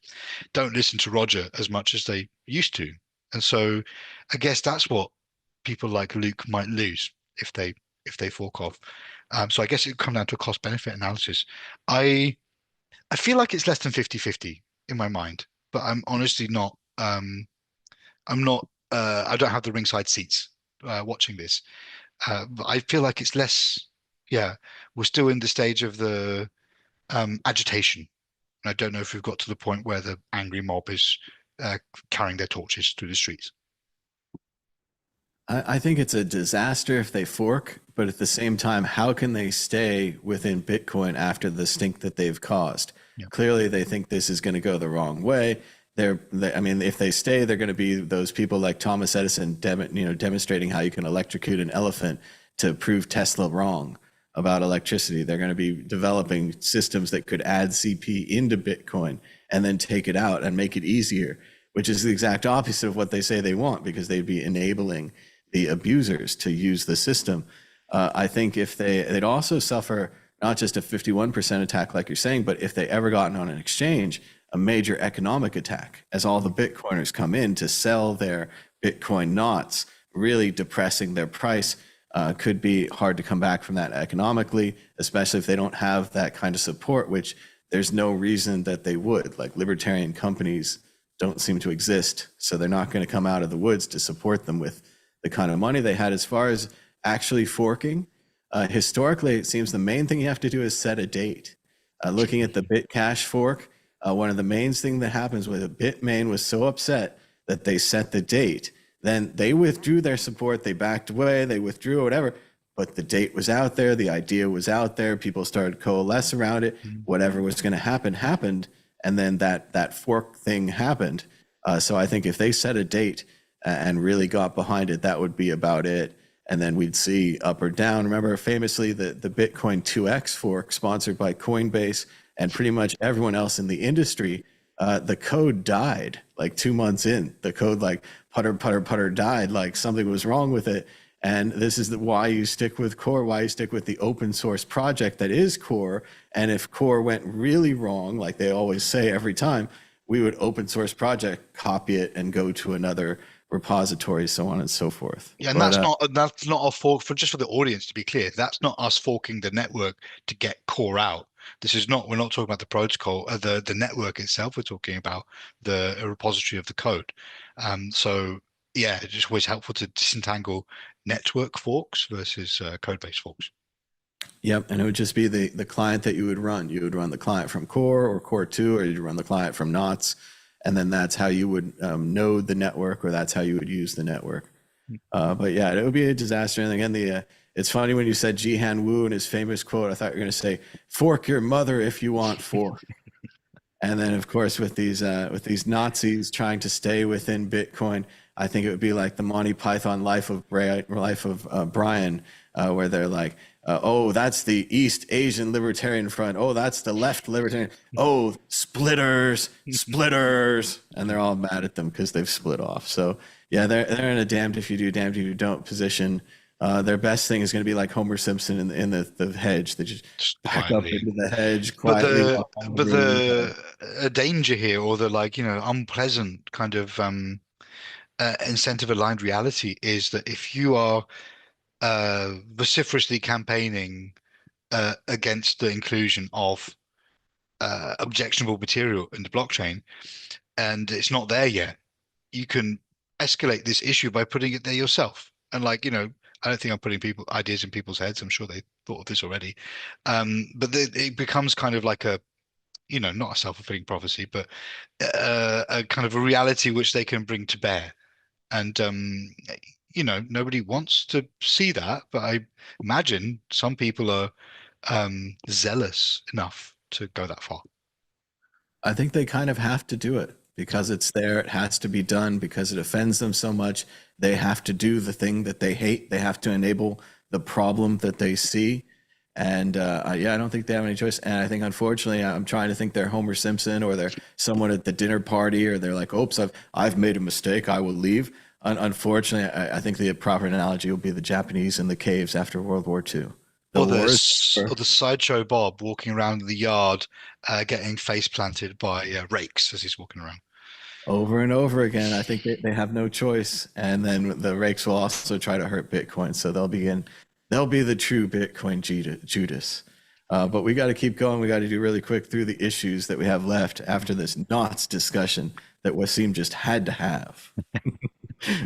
don't listen to Roger as much as they used to. And so I guess that's what people like Luke might lose if they fork off. So I guess it comes down to a cost benefit analysis. I feel like it's less than 50-50 in my mind, but I'm honestly not. I'm not. I don't have the ringside seats watching this. But I feel like it's less. Yeah, we're still in the stage of the agitation. And I don't know if we've got to the point where the angry mob is carrying their torches through the streets. I think it's a disaster if they fork, but at the same time, how can they stay within Bitcoin after the stink that they've caused? Yeah. Clearly, they think this is going to go the wrong way. I mean, if they stay, they're going to be those people like Thomas Edison, demonstrating how you can electrocute an elephant to prove Tesla wrong about electricity. They're going to be developing systems that could add CP into Bitcoin and then take it out and make it easier, which is the exact opposite of what they say they want, because they'd be enabling the abusers to use the system. I think if they'd also suffer not just a 51% attack like you're saying, but if they ever gotten on an exchange, a major economic attack as all the Bitcoiners come in to sell their Bitcoin knots, really depressing their price. Could be hard to come back from that economically, especially if they don't have that kind of support, which there's no reason that they would. Like, libertarian companies don't seem to exist, so they're not going to come out of the woods to support them with the kind of money they had. As far as actually forking, historically, it seems the main thing you have to do is set a date. Looking at the Bitcash fork, one of the main things that happens with Bitmain was so upset that they set the date. Then they withdrew their support, they backed away, they withdrew, whatever, but the date was out there, the idea was out there, people started to coalesce around it, whatever was going to happen, happened, and then that fork thing happened. So I think if they set a date and really got behind it, that would be about it. And then we'd see up or down. Remember, famously, the Bitcoin 2X fork sponsored by Coinbase and pretty much everyone else in the industry, the code died like 2 months in. The code like putter died, like something was wrong with it. And this is why you stick with core, why you stick with the open source project that is core. And if core went really wrong, like they always say every time, we would open source project, copy it and go to another repository, so on and so forth. Yeah, and that's not a fork. For just for the audience to be clear, that's not us forking the network to get core out. This is not. We're not talking about the protocol, the network itself. We're talking about the repository of the code. So yeah, it's just always helpful to disentangle network forks versus code-based forks. Yep, and it would just be the client that you would run. You would run the client from core or core 2, or you'd run the client from knots. And then that's how you would node the network, or that's how you would use the network. But yeah, it would be a disaster. And again, it's funny when you said Jihan Wu and his famous quote, I thought you were going to say, "Fork your mother if you want fork." And then, of course, with these Nazis trying to stay within Bitcoin, I think it would be like the Monty Python Life of Brian, where they're like, oh, that's the East Asian Libertarian Front. Oh, that's the left libertarian. Oh, splitters. And they're all mad at them because they've split off. So yeah, they're in a damned if you do, damned if you don't position. Their best thing is going to be like Homer Simpson in the hedge. They just back quietly up into the hedge quietly. But the danger here, or the unpleasant kind of incentive-aligned reality, is that if you are vociferously campaigning against the inclusion of objectionable material in the blockchain, and it's not there yet, you can escalate this issue by putting it there yourself. And I don't think I'm putting ideas in people's heads. I'm sure they thought of this already. But it becomes kind of like not a self-fulfilling prophecy, but a kind of a reality which they can bring to bear. And nobody wants to see that, but I imagine some people are zealous enough to go that far. I think they kind of have to do it because it's there. It has to be done because it offends them so much. They have to do the thing that they hate. They have to enable the problem that they see. And I don't think they have any choice. And I think, unfortunately, I'm trying to think they're Homer Simpson, or they're someone at the dinner party, or they're like, oops, I've made a mistake, I will leave. Unfortunately, I think the proper analogy will be the Japanese in the caves after World War II. The worst Or ever. the sideshow Bob walking around the yard, getting face planted by rakes as he's walking around. Over and over again. I think they have no choice. And then the rakes will also try to hurt Bitcoin. So they'll be the true Bitcoin Judas. But we got to keep going. We got to do really quick through the issues that we have left after this knots discussion that Wasim just had to have.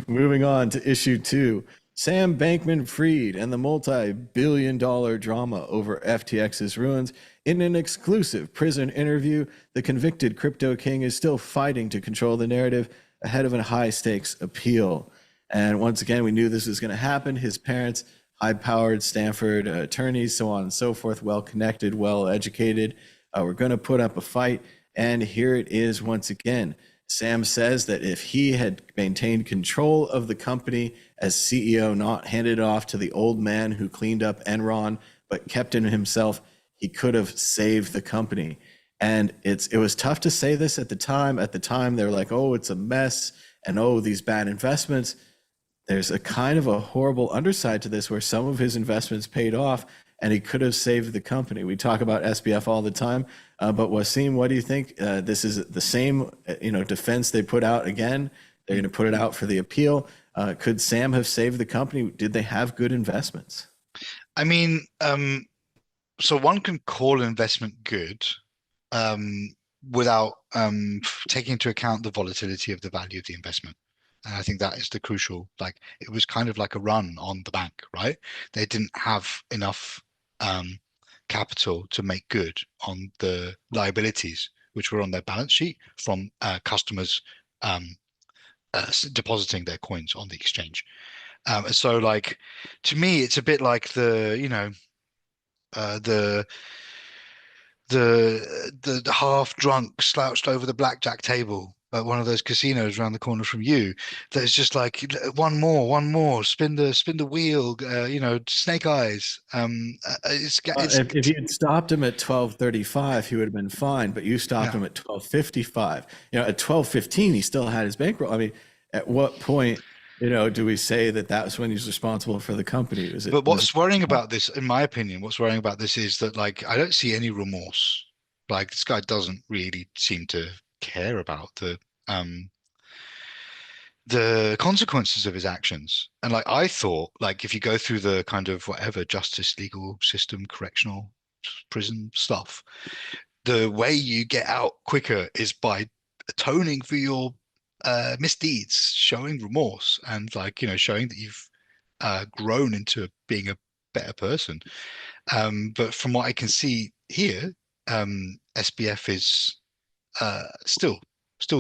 Moving on to issue 2. Sam Bankman-Fried and the multi-billion-dollar drama over FTX's ruins. In an exclusive prison interview, the convicted crypto king is still fighting to control the narrative ahead of a high-stakes appeal. And once again, we knew this was going to happen. His parents, high-powered Stanford attorneys, so on and so forth, well-connected, well-educated, were going to put up a fight. And here it is once again. Sam says that if he had maintained control of the company as CEO, not handed it off to the old man who cleaned up Enron, but kept it himself, he could have saved the company. And it was tough to say this at the time. At the time, they're like, oh, it's a mess, and oh, these bad investments. There's a kind of a horrible underside to this where some of his investments paid off and he could have saved the company. We talk about SBF all the time, but Wasim, what do you think? This is the same, defense they put out again. They're going to put it out for the appeal. Could Sam have saved the company? Did they have good investments? I mean, so one can call an investment good without taking into account the volatility of the value of the investment. And I think that is the crucial, like it was kind of like a run on the bank, right? They didn't have enough capital to make good on the liabilities which were on their balance sheet from customers depositing their coins on the exchange. So like to me, it's a bit like the the half drunk slouched over the blackjack table at one of those casinos around the corner from you. There's just like one more, spin the wheel, snake eyes. If you had stopped him at 12:35, he would have been fine. But you stopped Yeah. him at 12:55. At 12:15, he still had his bankroll. I mean, at what point, do we say that that's when he's responsible for the company? But Was it? what's worrying about this, in my opinion, what's worrying about this is that like I don't see any remorse. Like this guy doesn't really seem to care about um the consequences of his actions. And like I thought, like if you go through the kind of whatever justice, legal system, correctional, prison stuff, the way you get out quicker is by atoning for your misdeeds, showing remorse, and like showing that you've grown into being a better person. But from what I can see here, SBF is still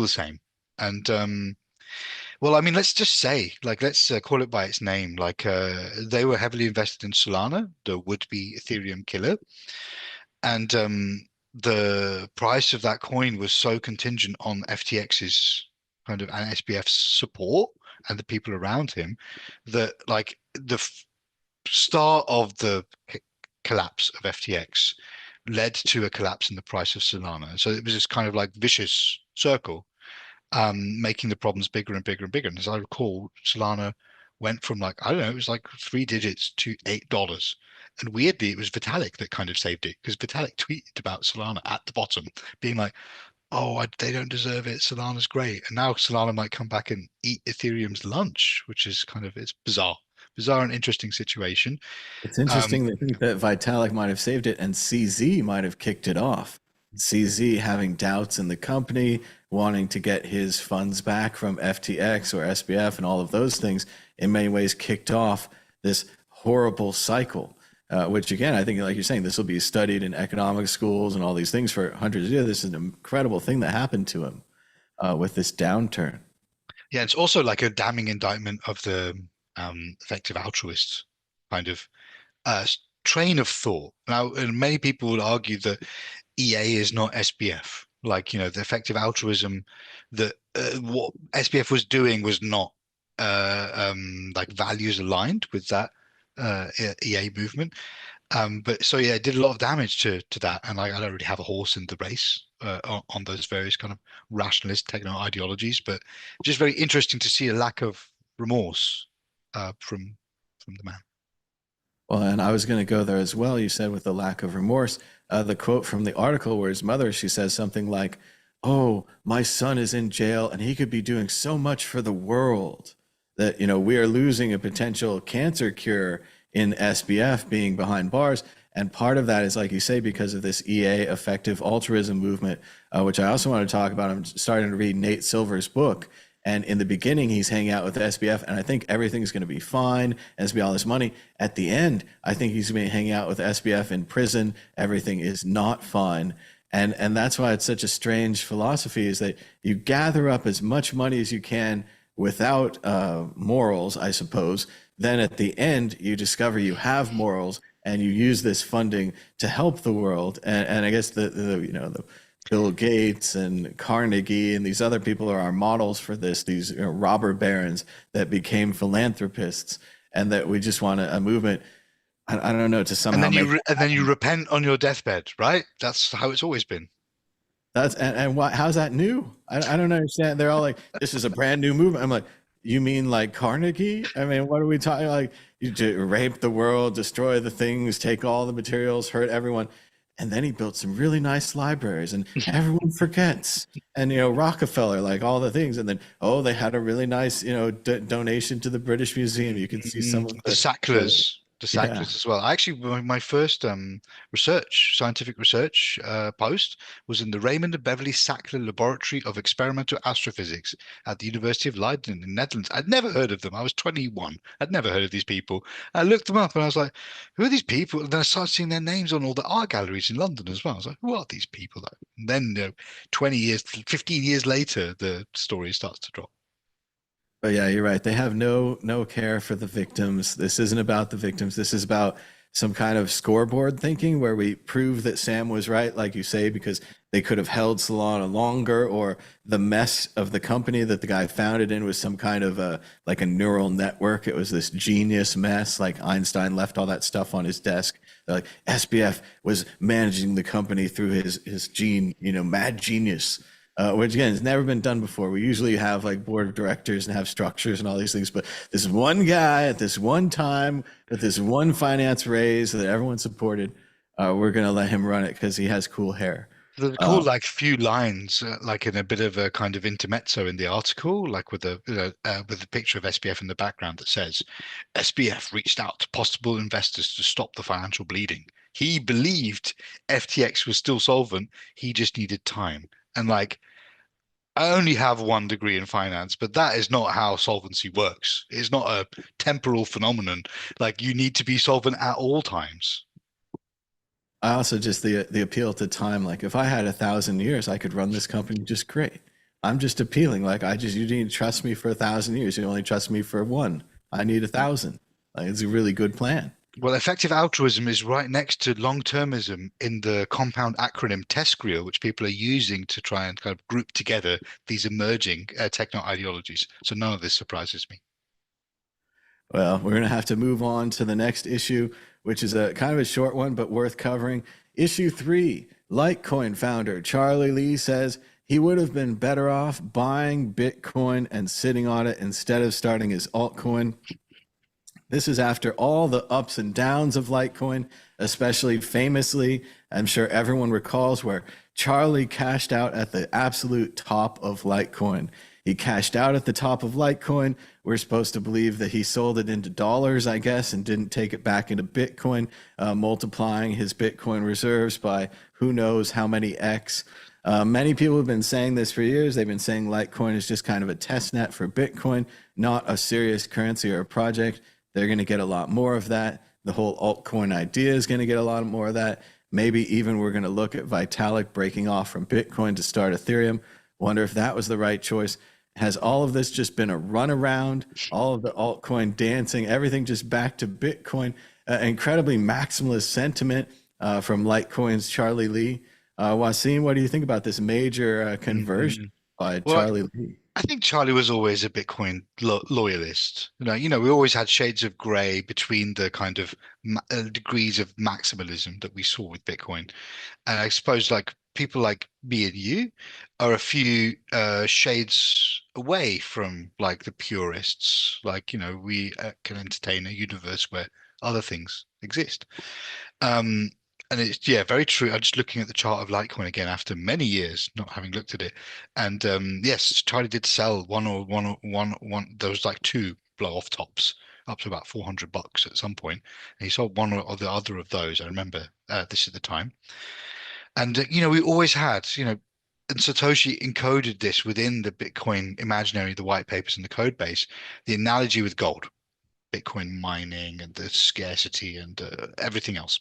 the same. And well, I mean, let's just say, like, let's call it by its name. Like, they were heavily invested in Solana, the would-be Ethereum killer, and the price of that coin was so contingent on FTX's kind of and SBF's support and the people around him that, like, the start of the collapse of FTX led to a collapse in the price of Solana. So it was this kind of like vicious circle, making the problems bigger and bigger and bigger. And as I recall, Solana went from like, I don't know, it was like 3 digits to $8. And weirdly, it was Vitalik that kind of saved it because Vitalik tweeted about Solana at the bottom, being like, oh, they don't deserve it. Solana's great. And now Solana might come back and eat Ethereum's lunch, which is kind of, it's bizarre and interesting situation. It's Um, interesting to think that Vitalik might have saved it and CZ might have kicked it off. CZ having doubts in the company, wanting to get his funds back from FTX or SBF and all of those things, in many ways kicked off this horrible cycle. Which again, I think, like you're saying, this will be studied in economic schools and all these things for hundreds of years. This is an incredible thing that happened to him with this downturn. yeah, it's also like a damning indictment of the effective altruist kind of uh, train of thought. Now, and many people would argue that EA is not SBF. Like, the effective altruism that what SBF was doing was not like values aligned with that EA movement. But so yeah, it did a lot of damage to that, and like I don't really have a horse in the race on those various kind of rationalist techno ideologies, but just very interesting to see a lack of remorse from the man. Well, and I was going to go there as well. You said with the lack of remorse, the quote from the article where his mother, she says something like, "Oh, my son is in jail and he could be doing so much for the world that, we are losing a potential cancer cure in SBF being behind bars." And part of that is, like you say, because of this EA effective altruism movement, which I also want to talk about. I'm starting to read Nate Silver's book. And in the beginning, he's hanging out with SBF, and I think everything's going to be fine. And it's going to be all this money. At the end, I think he's going to be hanging out with SBF in prison. Everything is not fine. And that's why it's such a strange philosophy, is that you gather up as much money as you can without morals, I suppose. Then at the end, you discover you have morals, and you use this funding to help the world. And I guess the Bill Gates and Carnegie and these other people are our models for this, these robber barons that became philanthropists, and that we just want a movement. I don't know, to somehow and then you repent on your deathbed, right? That's how it's always been. That's and what? How's that new? I don't understand. They're all like, "This is a brand new movement." I'm like, "You mean like Carnegie? I mean, what are we talking like? You rape the world, destroy the things, take all the materials, hurt everyone." And then he built some really nice libraries, and everyone forgets. And Rockefeller, like all the things, and then they had a really nice donation to the British Museum. You can see some of the Sacklers. The Yeah. Sacklers as well. Actually, my first scientific research post was in the Raymond and Beverly Sackler Laboratory of Experimental Astrophysics at the University of Leiden in the Netherlands. I'd never heard of them. I was 21. I'd never heard of these people. I looked them up and I was like, who are these people? And then I started seeing their names on all the art galleries in London as well. I was like, who are these people? And then 20 years, 15 years later, the story starts to drop. But yeah, you're right. They have no care for the victims. This isn't about the victims. This is about some kind of scoreboard thinking where we prove that Sam was right, like you say, because they could have held Solana longer, or the mess of the company that the guy founded in was some kind of like a neural network. It was this genius mess. Like Einstein left all that stuff on his desk. Like SBF was managing the company through his mad genius. Which again has never been done before. We usually have like board of directors and have structures and all these things, but this one guy at this one time with this one finance raise that everyone supported, we're gonna let him run it because he has cool hair. There's cool, like few lines, like in a bit of a kind of intermezzo in the article, like with the picture of SBF in the background that says, SBF reached out to possible investors to stop the financial bleeding. He believed FTX was still solvent. He just needed time. And like, I only have 1 degree in finance, but that is not how solvency works. It's not a temporal phenomenon. Like, you need to be solvent at all times. I also just the appeal to time. Like if I had 1,000 years, I could run this company just great. I'm just appealing. Like you need to trust me for 1,000 years. You only trust me for one. I need 1,000. Like it's a really good plan. Well, effective altruism is right next to long-termism in the compound acronym TESCREO, which people are using to try and kind of group together these emerging techno ideologies. So none of this surprises me. Well, we're going to have to move on to the next issue, which is a kind of a short one, but worth covering. Issue 3, Litecoin founder Charlie Lee says he would have been better off buying Bitcoin and sitting on it instead of starting his altcoin. This is after all the ups and downs of Litecoin, especially famously, I'm sure everyone recalls, where Charlie cashed out at the absolute top of Litecoin. He cashed out at the top of Litecoin. We're supposed to believe that he sold it into dollars, I guess, and didn't take it back into Bitcoin, multiplying his Bitcoin reserves by who knows how many X. Many people have been saying this for years. They've been saying Litecoin is just kind of a test net for Bitcoin, not a serious currency or a project. They're going to get a lot more of that. The whole altcoin idea is going to get a lot more of that. Maybe even we're going to look at Vitalik breaking off from Bitcoin to start Ethereum. Wonder if that was the right choice. Has all of this just been a runaround? All of the altcoin dancing, everything just back to Bitcoin? Incredibly maximalist sentiment from Litecoin's Charlie Lee. Wasim, what do you think about this major conversion by Charlie Lee? I think Charlie was always a Bitcoin loyalist. We always had shades of gray between the kind of degrees of maximalism that we saw with Bitcoin. And I suppose like people like me and you are a few shades away from like the purists. Like, we can entertain a universe where other things exist. And it's very true. I'm just looking at the chart of Litecoin again after many years not having looked at it. And yes, Charlie did sell one. There was like two blow off tops up to about $400 at some point. And he sold one or the other of those. I remember this at the time. And we always had, and Satoshi encoded this within the Bitcoin imaginary, the white papers and the code base, the analogy with gold, Bitcoin mining and the scarcity and everything else.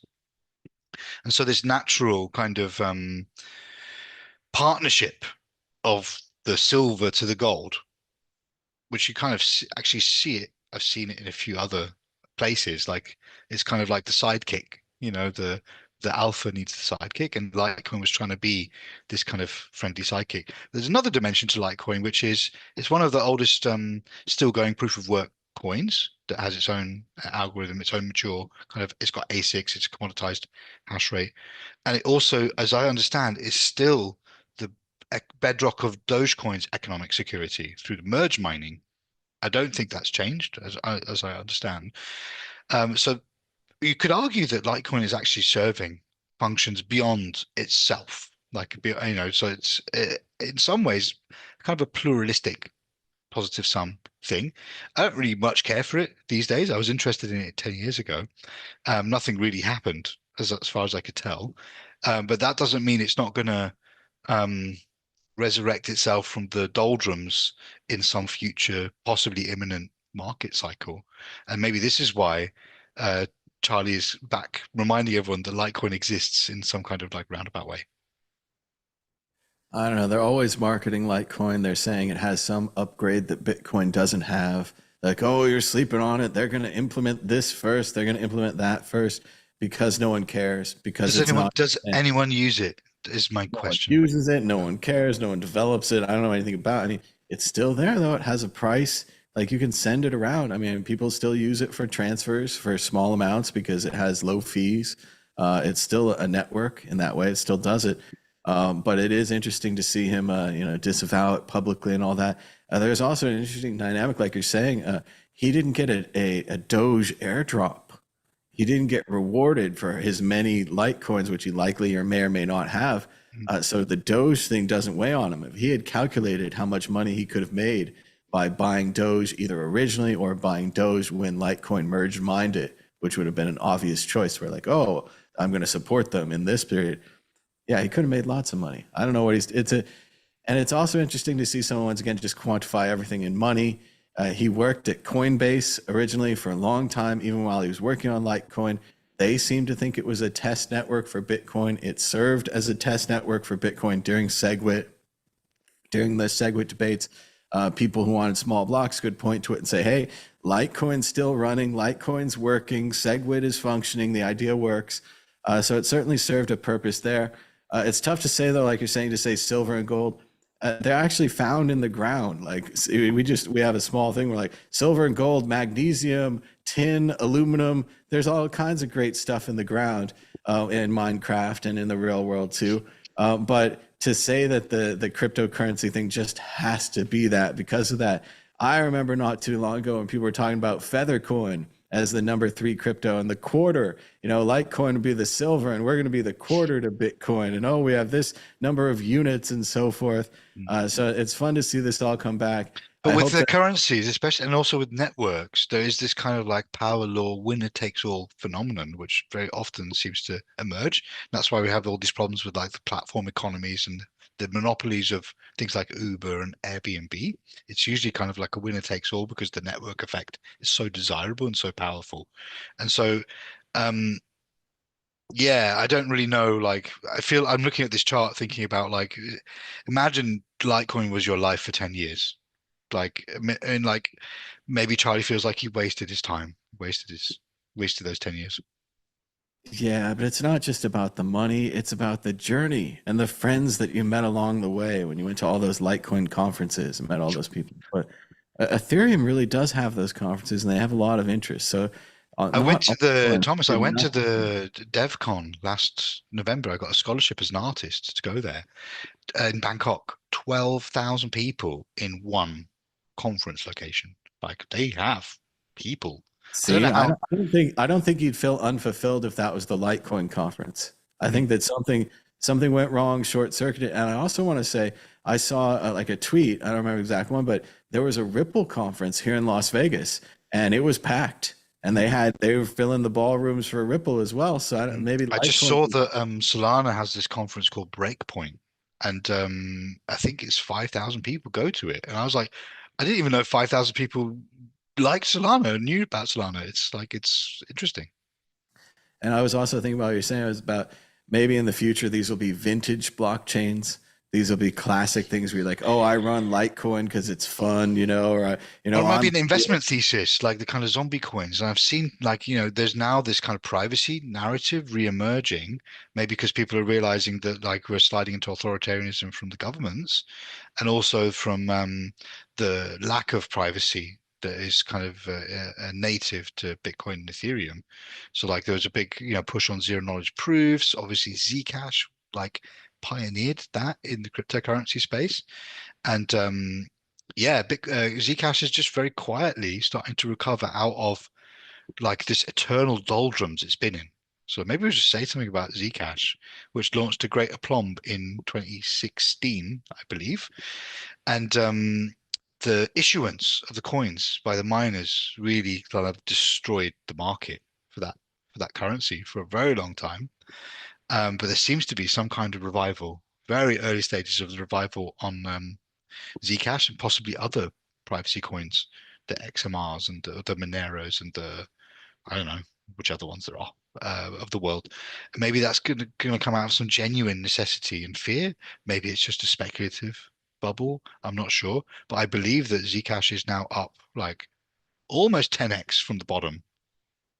And so this natural kind of partnership of the silver to the gold, which you kind of actually see it. I've seen it in a few other places. Like it's kind of like the sidekick, the alpha needs the sidekick, and Litecoin was trying to be this kind of friendly sidekick. There's another dimension to Litecoin, which is it's one of the oldest still going proof of work coins that has its own algorithm, its own mature kind of, it's got ASICs, it's commoditized hash rate. And it also, as I understand, is still the bedrock of Dogecoin's economic security through the merge mining. I don't think that's changed, as I understand. So you could argue that Litecoin is actually serving functions beyond itself, so it's in some ways kind of a pluralistic positive sum thing. I don't really much care for it these days. I was interested in it 10 years ago. Nothing really happened as far as I could tell. But that doesn't mean it's not going to resurrect itself from the doldrums in some future, possibly imminent market cycle. And maybe this is why Charlie is back reminding everyone that Litecoin exists in some kind of like roundabout way. I don't know. They're always marketing Litecoin. They're saying it has some upgrade that Bitcoin doesn't have. Like, oh, you're sleeping on it. They're going to implement this first. They're going to implement that first because no one cares. Because does anyone use it? Is my question. No one uses it. No one cares. No one develops it. I don't know anything about it. I mean, it's still there though. It has a price. Like you can send it around. I mean, people still use it for transfers for small amounts because it has low fees. It's still a network in that way. It still does it. But it is interesting to see him, disavow it publicly and all that. There's also an interesting dynamic, like you're saying. He didn't get a Doge airdrop. He didn't get rewarded for his many Litecoins, which he likely or may not have. So the Doge thing doesn't weigh on him. If he had calculated how much money he could have made by buying Doge either originally or buying Doge when Litecoin merged mined it, which would have been an obvious choice. We're like, oh, I'm going to support them in this period. Yeah, he could have made lots of money. I don't know what and it's also interesting to see someone once again just quantify everything in money. He worked at Coinbase originally for a long time, even while he was working on Litecoin. They seemed to think it was a test network for Bitcoin. It served as a test network for Bitcoin during SegWit. During the SegWit debates, people who wanted small blocks could point to it and say, hey, Litecoin's still running, Litecoin's working, SegWit is functioning, the idea works. So it certainly served a purpose there. It's tough to say though, like you're saying, to say silver and gold. They're actually found in the ground. Like we have a small thing. We're like silver and gold, magnesium, tin, aluminum. There's all kinds of great stuff in the ground in Minecraft and in the real world too. But to say that the cryptocurrency thing just has to be that because of that, I remember not too long ago when people were talking about Feathercoin as the number 3 crypto and the quarter, Litecoin would be the silver and we're going to be the quarter to Bitcoin. And we have this number of units and so forth. So it's fun to see this all come back. But with the currencies, especially, and also with networks, there is this kind of like power law, winner takes all phenomenon, which very often seems to emerge. That's why we have all these problems with like the platform economies and the monopolies of things like Uber and Airbnb. It's usually kind of like a winner takes all because the network effect is so desirable and so powerful. And so, yeah, I don't really know. Like, I feel I'm looking at this chart thinking about like, imagine Litecoin was your life for 10 years. And like maybe Charlie feels like he wasted his time, wasted those 10 years. Yeah, but it's not just about the money, it's about the journey and the friends that you met along the way when you went to all those Litecoin conferences and met all those people. But Ethereum really does have those conferences and they have a lot of interest. So I went to the DevCon last November. I got a scholarship as an artist to go there in Bangkok. 12,000 people in one conference location. Like they have people. I don't See, know how. I don't think you'd feel unfulfilled if that was the Litecoin conference. I Mhm. think that something went wrong, short circuited. And I also want to say I saw like a tweet. I don't remember the exact one, but there was a Ripple conference here in Las Vegas, and it was packed. And they were filling the ballrooms for Ripple as well. So maybe I just Litecoin. saw that Solana has this conference called Breakpoint, and I think it's 5,000 people go to it. And I was like, I didn't even know 5,000 people liked Solana, knew about Solana. It's interesting. And I was also thinking about what you're saying. It was about maybe in the future these will be vintage blockchains. These will be classic things where you're like, oh, I run Litecoin because it's fun, or Or it might be I'm an investment thesis, like the kind of zombie coins. And I've seen, like, there's now this kind of privacy narrative re-emerging, maybe because people are realizing that, like, we're sliding into authoritarianism from the governments, and also from the lack of privacy that is kind of native to Bitcoin and Ethereum. So, like, there was a big, push on zero knowledge proofs. Obviously, Zcash, like, pioneered that in the cryptocurrency space. And yeah, Zcash is just very quietly starting to recover out of like this eternal doldrums it's been in. So maybe we should say something about Zcash, which launched to great aplomb in 2016, I believe. And the issuance of the coins by the miners really kind of destroyed the market for that currency for a very long time. But there seems to be some kind of revival, very early stages of the revival on Zcash and possibly other privacy coins, the XMRs and the Moneros and the I don't know which other ones there are of the world. Maybe that's going to come out of some genuine necessity and fear. Maybe it's just a speculative bubble. I'm not sure, but I believe that Zcash is now up like almost 10x from the bottom.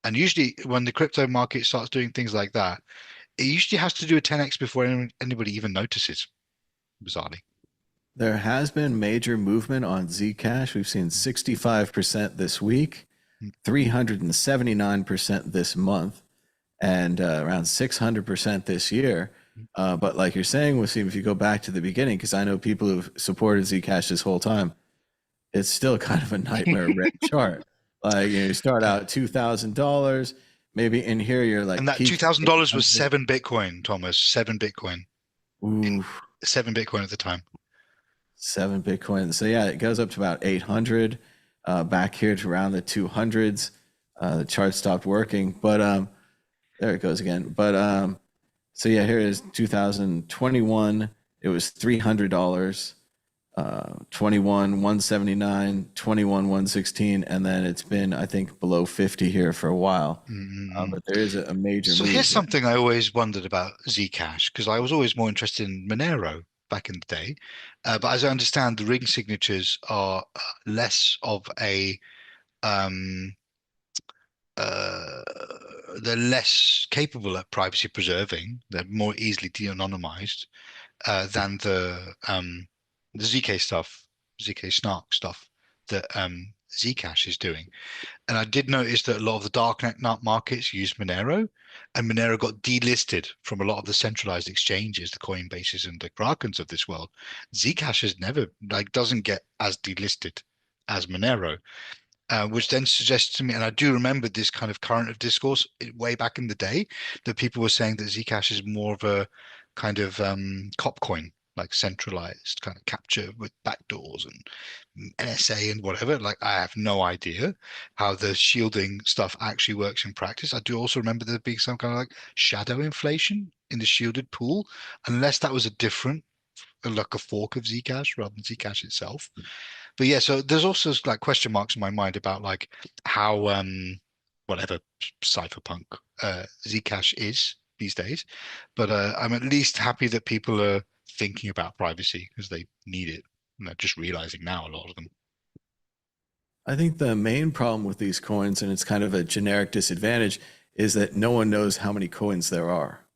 And usually, when the crypto market starts doing things like that, it usually has to do a 10x before anybody even notices. Bizarrely. There has been major movement on Zcash. We've seen 65% this week, 379% this month, and around 600% this year. But like you're saying, Wasim, if you go back to the beginning, because I know people who've supported Zcash this whole time, it's still kind of a nightmare red chart. Like you start out $2,000, maybe in here you're And like that peak $2,000 was 800. 7 Bitcoin, Thomas. 7 Bitcoin in Ooh, 7 Bitcoin at the time. 7 Bitcoin. So yeah, it goes up to about 800. Back here to around the 200s. The chart stopped working, but there it goes again. But so yeah, here is 2021. It was $300. 21 179, 21 116, and then it's been I think below 50 here for a while. Mm. But there is a major So here's move there. something I always wondered about Zcash, because I was always more interested in Monero back in the day. But as I understand, the ring signatures are less of a um, uh, they're less capable at privacy preserving. They're more easily de-anonymized than the ZK stuff, ZK Snark stuff that Zcash is doing. And I did notice that a lot of the darknet markets use Monero, and Monero got delisted from a lot of the centralized exchanges, the Coinbases and the Krakens of this world. Zcash has never, like, doesn't get as delisted as Monero, which then suggests to me, and I do remember this kind of current of discourse way back in the day, that people were saying that Zcash is more of a kind of cop coin, like centralized kind of capture with backdoors and NSA and whatever. Like, I have no idea how the shielding stuff actually works in practice. I do also remember there being some kind of like shadow inflation in the shielded pool, unless that was a different, like a fork of Zcash rather than Zcash itself. But yeah, so there's also like question marks in my mind about like how whatever cypherpunk Zcash is these days. But I'm at least happy that people are thinking about privacy because they need it. And they're just realizing now, a lot of them. I think the main problem with these coins, and it's kind of a generic disadvantage, is that no one knows how many coins there are.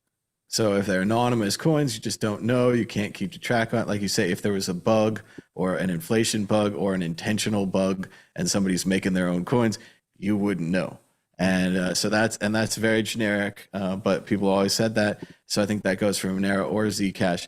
So if they're anonymous coins, you just don't know. You can't keep the track on it. Like you say, if there was a bug or an inflation bug or an intentional bug and somebody's making their own coins, you wouldn't know. And so that's very generic. But people always said that. So I think that goes for Monero or Zcash.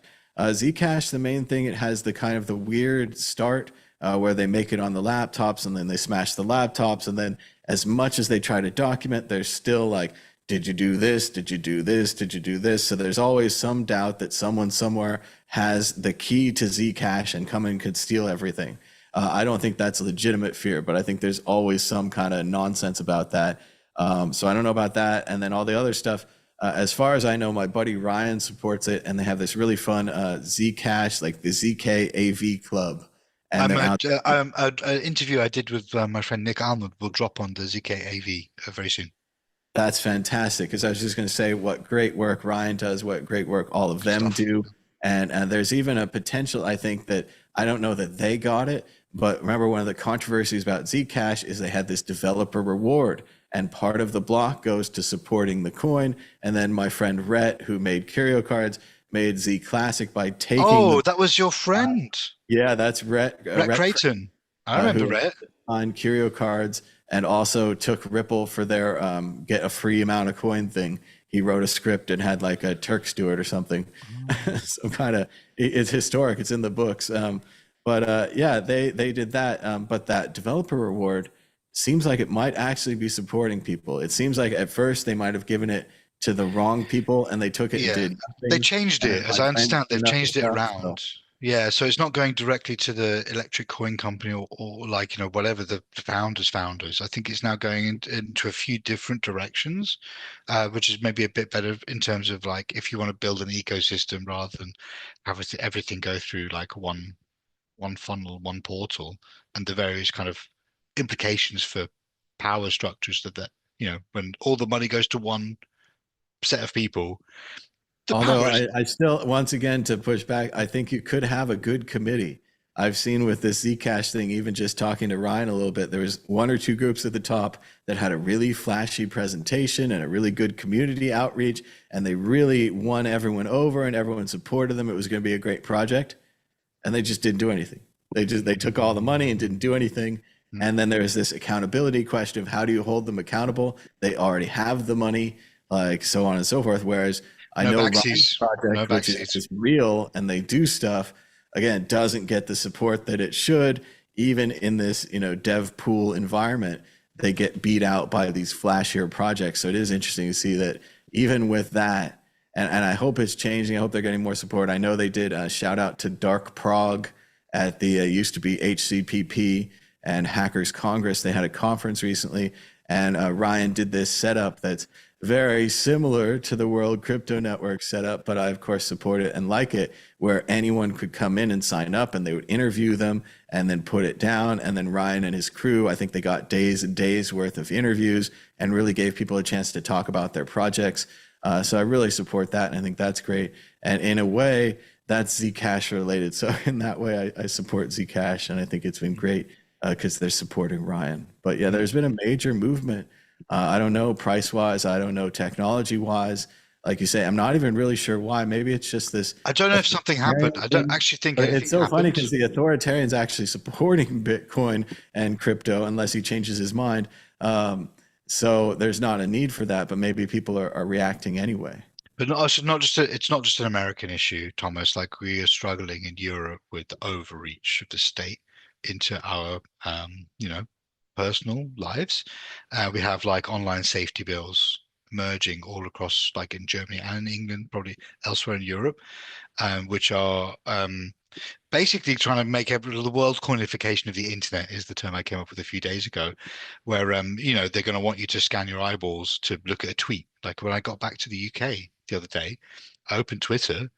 Zcash, the main thing, it has the kind of the weird start where they make it on the laptops and then they smash the laptops. And then as much as they try to document, there's still like, did you do this? Did you do this? Did you do this? So there's always some doubt that someone somewhere has the key to Zcash and come and could steal everything. I don't think that's a legitimate fear, but I think there's always some kind of nonsense about that. So I don't know about that. And then all the other stuff. As far as I know, my buddy Ryan supports it, and they have this really fun Zcash, like the ZK AV Club. And An interview I did with my friend Nick Almond will drop on the ZK AV very soon. That's fantastic, because I was just going to say what great work Ryan does, what great work all of them do. And there's even a potential, I think, that I don't know that they got it, but remember one of the controversies about Zcash is they had this developer reward, and part of the block goes to supporting the coin. And then my friend Rhett, who made curio cards, made Z Classic by taking. Oh, that was your friend. Yeah, that's Rhett Creighton. I remember Rhett. On curio cards, and also took Ripple for their get a free amount of coin thing. He wrote a script and had like a Turks do it or something. So kind of, it's historic. It's in the books. Yeah, they did that. But that developer reward seems like it might actually be supporting people. It seems like at first they might have given it to the wrong people and they took it and did nothing. They changed it, as I understand. They've changed it around. Yeah, so it's not going directly to the electric coin company or like, whatever the founders. I think it's now going into a few different directions, which is maybe a bit better in terms of like if you want to build an ecosystem rather than have everything go through like one funnel, one portal, and the various kind of implications for power structures that when all the money goes to one set of people. Although I still, once again, to push back, I think you could have a good committee. I've seen with this Zcash thing, even just talking to Ryan a little bit, there was one or two groups at the top that had a really flashy presentation and a really good community outreach, and they really won everyone over and everyone supported them. It was going to be a great project, and they just didn't do anything. They took all the money and didn't do anything. And then there was this accountability question of how do you hold them accountable? They already have the money, like so on and so forth. Whereas I know Ryan's project, which is real and they do stuff, again, doesn't get the support that it should. Even in this, dev pool environment, they get beat out by these flashier projects. So it is interesting to see that even with that, and I hope it's changing. I hope they're getting more support. I know they did a shout out to Dark Prague at the used to be HCPP and Hackers Congress. They had a conference recently, and Ryan did this setup that's very similar to the World Crypto Network setup, but I of course support it and like it, where anyone could come in and sign up and they would interview them and then put it down. And then Ryan and his crew, I think they got days and days worth of interviews and really gave people a chance to talk about their projects. So I really support that, and I think that's great. And in a way, that's Zcash related. So in that way, I support Zcash, and I think it's been great because they're supporting Ryan. But yeah, there's been a major movement. I don't know price-wise. I don't know technology-wise. Like you say, I'm not even really sure why. Maybe it's just this. I don't know if something happened. I don't actually think it's so funny because the authoritarian's actually supporting Bitcoin and crypto unless he changes his mind. So there's not a need for that, but maybe people are reacting anyway. But it's not just an American issue, Thomas. Like we are struggling in Europe with the overreach of the state into our, personal lives. We have like online safety bills merging all across, like in Germany and in England, probably elsewhere in Europe, which are basically trying to make the world coinification of the internet is the term I came up with a few days ago, where they're going to want you to scan your eyeballs to look at a tweet. Like when I got back to the UK the other day, I opened Twitter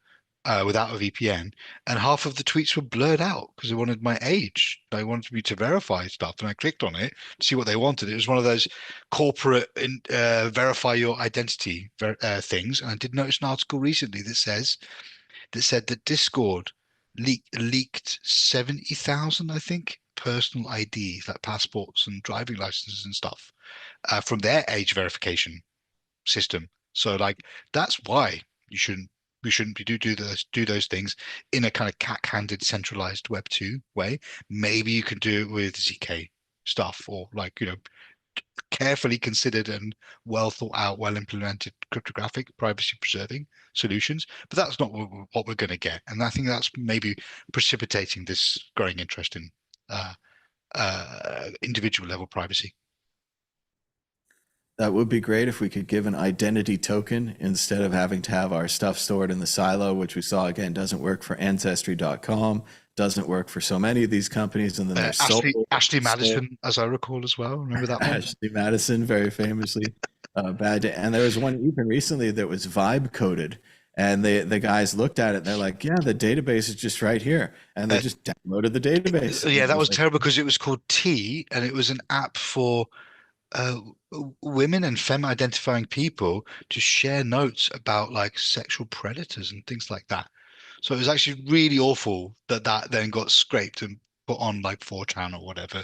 without a VPN, and half of the tweets were blurred out because they wanted my age. They wanted me to verify stuff, and I clicked on it to see what they wanted. It was one of those corporate verify your identity things. And I did notice an article recently that said that Discord leaked 70,000, I think, personal IDs, like passports and driving licenses and stuff, from their age verification system. So like that's why we shouldn't do those things in a kind of cack-handed centralized Web 2 way. Maybe you can do it with ZK stuff, or like carefully considered and well thought out, well implemented cryptographic privacy preserving solutions. But that's not what we're going to get. And I think that's maybe precipitating this growing interest in individual level privacy. That would be great if we could give an identity token instead of having to have our stuff stored in the silo, which we saw again doesn't work for Ancestry.com, doesn't work for so many of these companies, and then they're Ashley Madison, as I recall as well. Remember that one? Ashley Madison, very famously bad. And there was one even recently that was vibe coded, and the guys looked at it and they're like, yeah, the database is just right here, and they just downloaded the database. Yeah, that was terrible because it was called T, and it was an app for women and femme identifying people to share notes about like sexual predators and things like that. So it was actually really awful that then got scraped and put on like 4chan or whatever.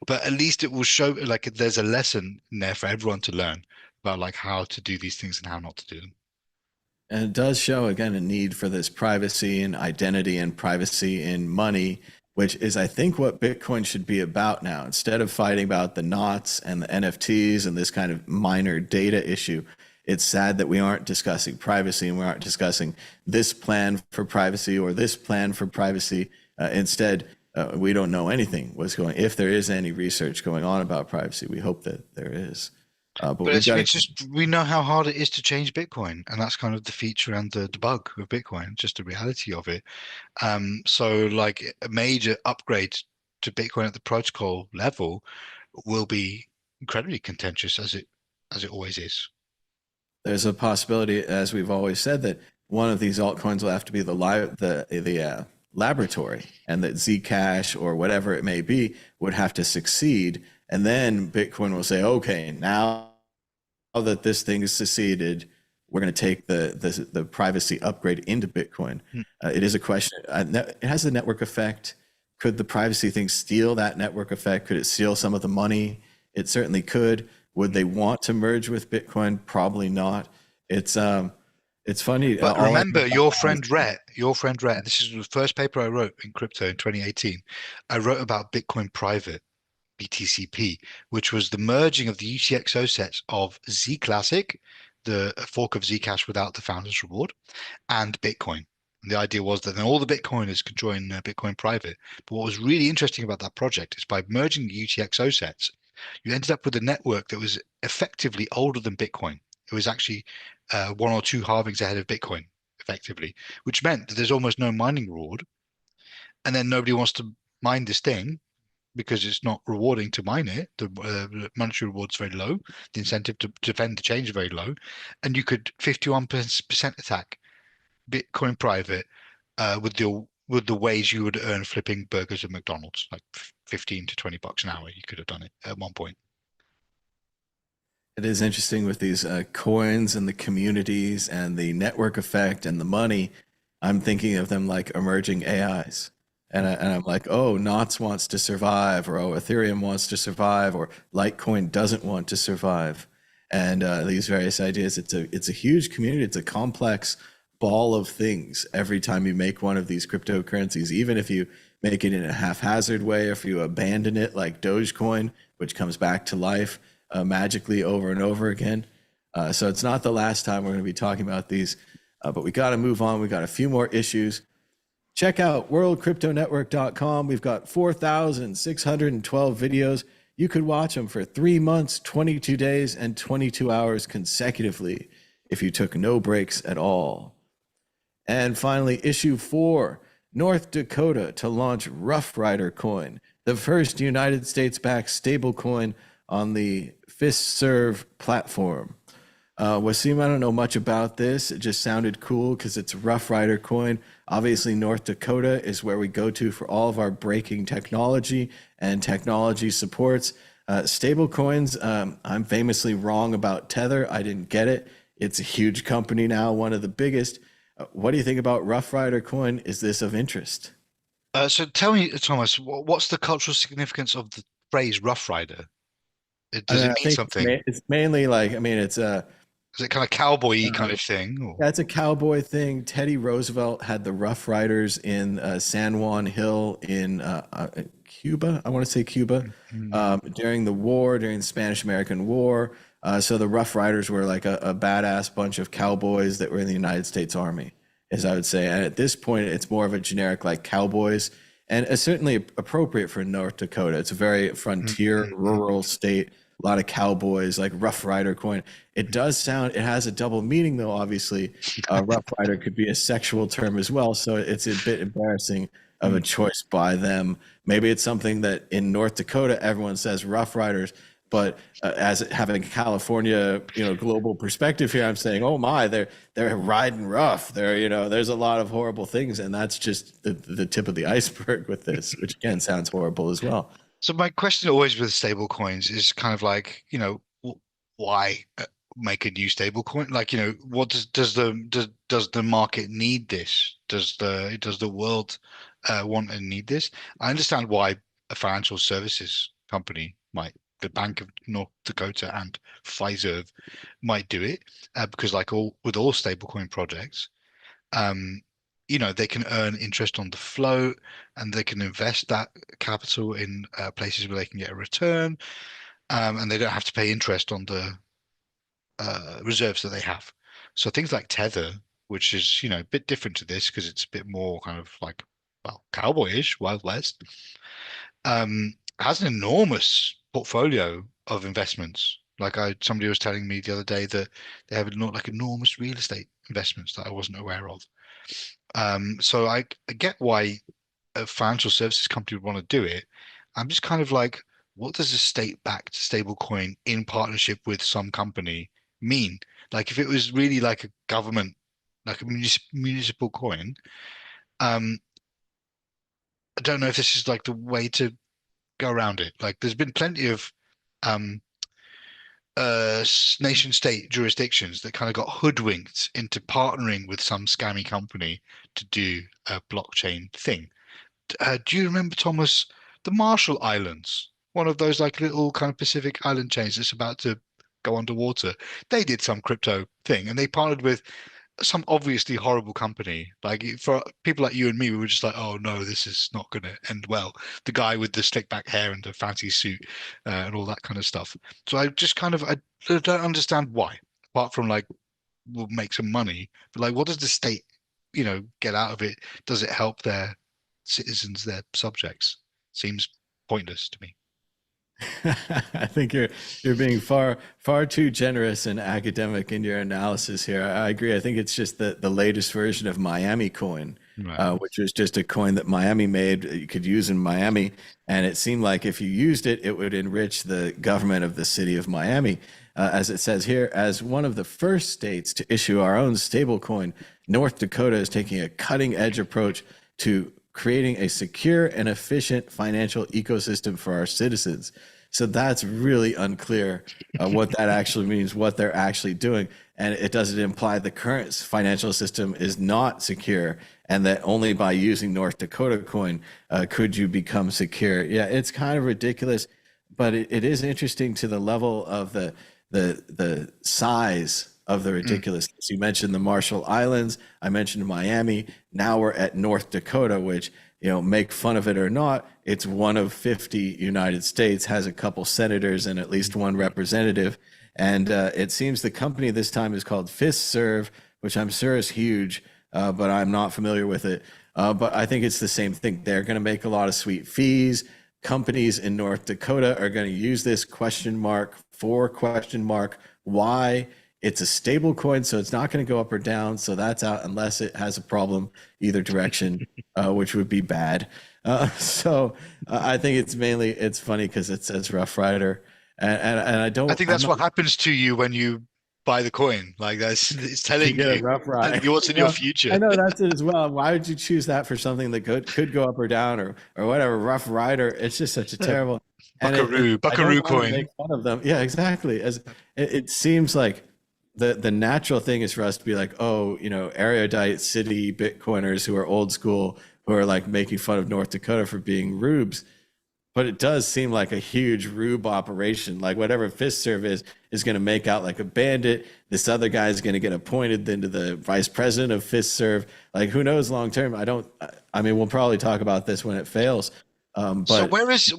But at least it will show like there's a lesson in there for everyone to learn about like how to do these things and how not to do them. And it does show again a need for this privacy and identity and privacy in money, which is, I think, what Bitcoin should be about now. Instead of fighting about the knots and the NFTs and this kind of minor data issue, it's sad that we aren't discussing privacy and we aren't discussing this plan for privacy or this plan for privacy. Instead, we don't know anything what's going. If there is any research going on about privacy, we hope that there is. But it's just, we know how hard it is to change Bitcoin, and that's kind of the feature and the bug of Bitcoin, just the reality of it. So like a major upgrade to Bitcoin at the protocol level will be incredibly contentious, as it always is. There's a possibility, as we've always said, that one of these altcoins will have to be the laboratory, and that Zcash or whatever it may be would have to succeed. And then Bitcoin will say, okay, now that this thing is succeeded, we're going to take the privacy upgrade into Bitcoin. It is a question. It has a network effect. Could the privacy thing steal that network effect? Could it steal some of the money? It certainly could. Would they want to merge with Bitcoin? Probably not. It's funny. But remember, your friend Rhett, this is the first paper I wrote in crypto in 2018. I wrote about Bitcoin Private, BTCP, which was the merging of the UTXO sets of Z Classic, the fork of Zcash without the founder's reward, and Bitcoin. And the idea was that then all the Bitcoiners could join Bitcoin Private. But what was really interesting about that project is by merging the UTXO sets, you ended up with a network that was effectively older than Bitcoin. It was actually 1 or 2 halvings ahead of Bitcoin, effectively, which meant that there's almost no mining reward. And then nobody wants to mine this thing because it's not rewarding to mine it. The monetary reward is very low. The incentive to defend the change is very low. And you could 51% attack Bitcoin Private with the ways you would earn flipping burgers at McDonald's, like 15 to $20 an hour. You could have done it at one point. It is interesting with these coins and the communities and the network effect and the money. I'm thinking of them like emerging AIs. And I'm like, oh, Knots wants to survive, or oh, Ethereum wants to survive, or Litecoin doesn't want to survive. And these various ideas, it's a huge community. It's a complex ball of things every time you make one of these cryptocurrencies, even if you make it in a haphazard way, or if you abandon it like Dogecoin, which comes back to life magically over and over again. So it's not the last time we're going to be talking about these, but we got to move on. We got a few more issues. Check out worldcryptonetwork.com. We've got 4,612 videos. You could watch them for 3 months, 22 days, and 22 hours consecutively if you took no breaks at all. And finally, issue 4, North Dakota to launch Roughrider coin, the first United States-backed stablecoin on the Fiserv platform. Wasim, I don't know much about this. It just sounded cool because it's Roughrider coin. Obviously, North Dakota is where we go to for all of our breaking technology and technology supports. Stable coins, I'm famously wrong about Tether. I didn't get it. It's a huge company now, one of the biggest. What do you think about Roughrider coin? Is this of interest? So tell me, Thomas, what's the cultural significance of the phrase Roughrider? Does it mean something? It's mainly like, I mean, it's Is it kind of cowboy-y kind of thing? Or? That's a cowboy thing. Teddy Roosevelt had the Roughriders in San Juan Hill in Cuba. I want to say Cuba during the war, during the Spanish-American War. So the Roughriders were like a badass bunch of cowboys that were in the United States Army, as I would say. And at this point, it's more of a generic like cowboys, and it's certainly appropriate for North Dakota. It's a very frontier, rural state. A lot of cowboys, like Rough Rider coin. It does sound, it has a double meaning though, obviously. Rough Rider could be a sexual term as well. So it's a bit embarrassing of a choice by them. Maybe it's something that in North Dakota, everyone says Rough Riders, but as having a California, global perspective here, I'm saying, oh my, they're riding rough. There's a lot of horrible things. And that's just the tip of the iceberg with this, which again, sounds horrible as well. So my question always with stable coins is kind of like, why make a new stable coin? Like, what does the market need this? Does the world want and need this? I understand why a financial services company the Bank of North Dakota and Fiserv might do it, because with all stablecoin projects, they can earn interest on the float, and they can invest that capital in places where they can get a return, and they don't have to pay interest on the reserves that they have. So things like Tether, which is a bit different to this because it's a bit more kind of like, well, cowboyish, Wild West, has an enormous portfolio of investments. Like somebody was telling me the other day that they have enormous real estate investments that I wasn't aware of. So I get why a financial services company would want to do it. I'm just kind of like, what does a state-backed stablecoin in partnership with some company mean? Like if it was really like a government, like a municipal coin, I don't know if this is like the way to go around it. Like there's been plenty of nation state jurisdictions that kind of got hoodwinked into partnering with some scammy company to do a blockchain thing. Do you remember, Thomas, the Marshall Islands? One of those like little kind of Pacific island chains that's about to go underwater. They did some crypto thing and they partnered with some obviously horrible company. Like for people like you and me, we were just like, oh no, this is not going to end well. The guy with the slick back hair and the fancy suit and all that kind of stuff. So I just I don't understand why, apart from like, we'll make some money, but like, what does the state, get out of it? Does it help their citizens, their subjects? Seems pointless to me. I think you're being far too generous and academic in your analysis here. I agree. I think it's just the latest version of Miami coin, Right. which was just a coin that Miami made. You could use in Miami, and it seemed like if you used it, it would enrich the government of the city of Miami. As it says here, as one of the first states to issue our own stablecoin, North Dakota is taking a cutting-edge approach to creating a secure and efficient financial ecosystem for our citizens. So that's really unclear what that actually means, what they're actually doing. And it doesn't imply the current financial system is not secure and that only by using North Dakota coin could you become secure. Yeah, it's kind of ridiculous, but it is interesting to the level of the size of the ridiculousness. You mentioned the Marshall Islands. I mentioned Miami. Now we're at North Dakota, which, make fun of it or not, it's one of 50 United States, has a couple senators and at least one representative. And it seems the company this time is called Fiserv, which I'm sure is huge, but I'm not familiar with it. But I think it's the same thing. They're going to make a lot of sweet fees. Companies in North Dakota are going to use this ? Why? It's a stable coin, so it's not going to go up or down. So that's out unless it has a problem either direction, which would be bad. So I think it's funny because it says Roughrider. And I don't. I think that's what happens to you when you buy the coin. Like it's telling you what's in your future. I know that's it as well. Why would you choose that for something that could go up or down or whatever? Rough Rider. It's just such a terrible Buckaroo coin. Make fun of them. Yeah, exactly. As it seems like the natural thing is for us to be like, oh, erudite city Bitcoiners who are old school, who are like making fun of North Dakota for being rubes. But it does seem like a huge rube operation. Like whatever Fiserv is is going to make out like a bandit. This other guy is going to get appointed into the vice president of Fiserv. Like, who knows long term? I mean, we'll probably talk about this when it fails. So But where is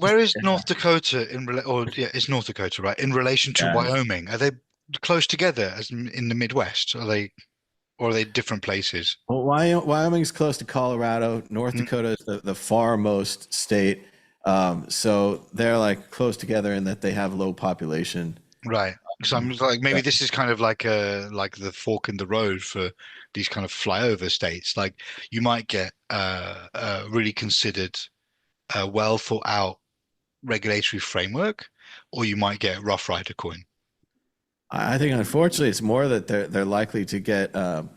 North Dakota it's North Dakota, right? In relation to yeah. Wyoming, are they close together as in the Midwest? Or are they different places? Well, Wyoming's close to Colorado. North Mm, Dakota is the far most state. So they're like close together in that they have low population. right. So I'm like, maybe this is kind of like the fork in the road for these kind of flyover states. Like you might get really considered well thought out regulatory framework, or you might get Roughrider coin. I think unfortunately it's more that they're likely to get the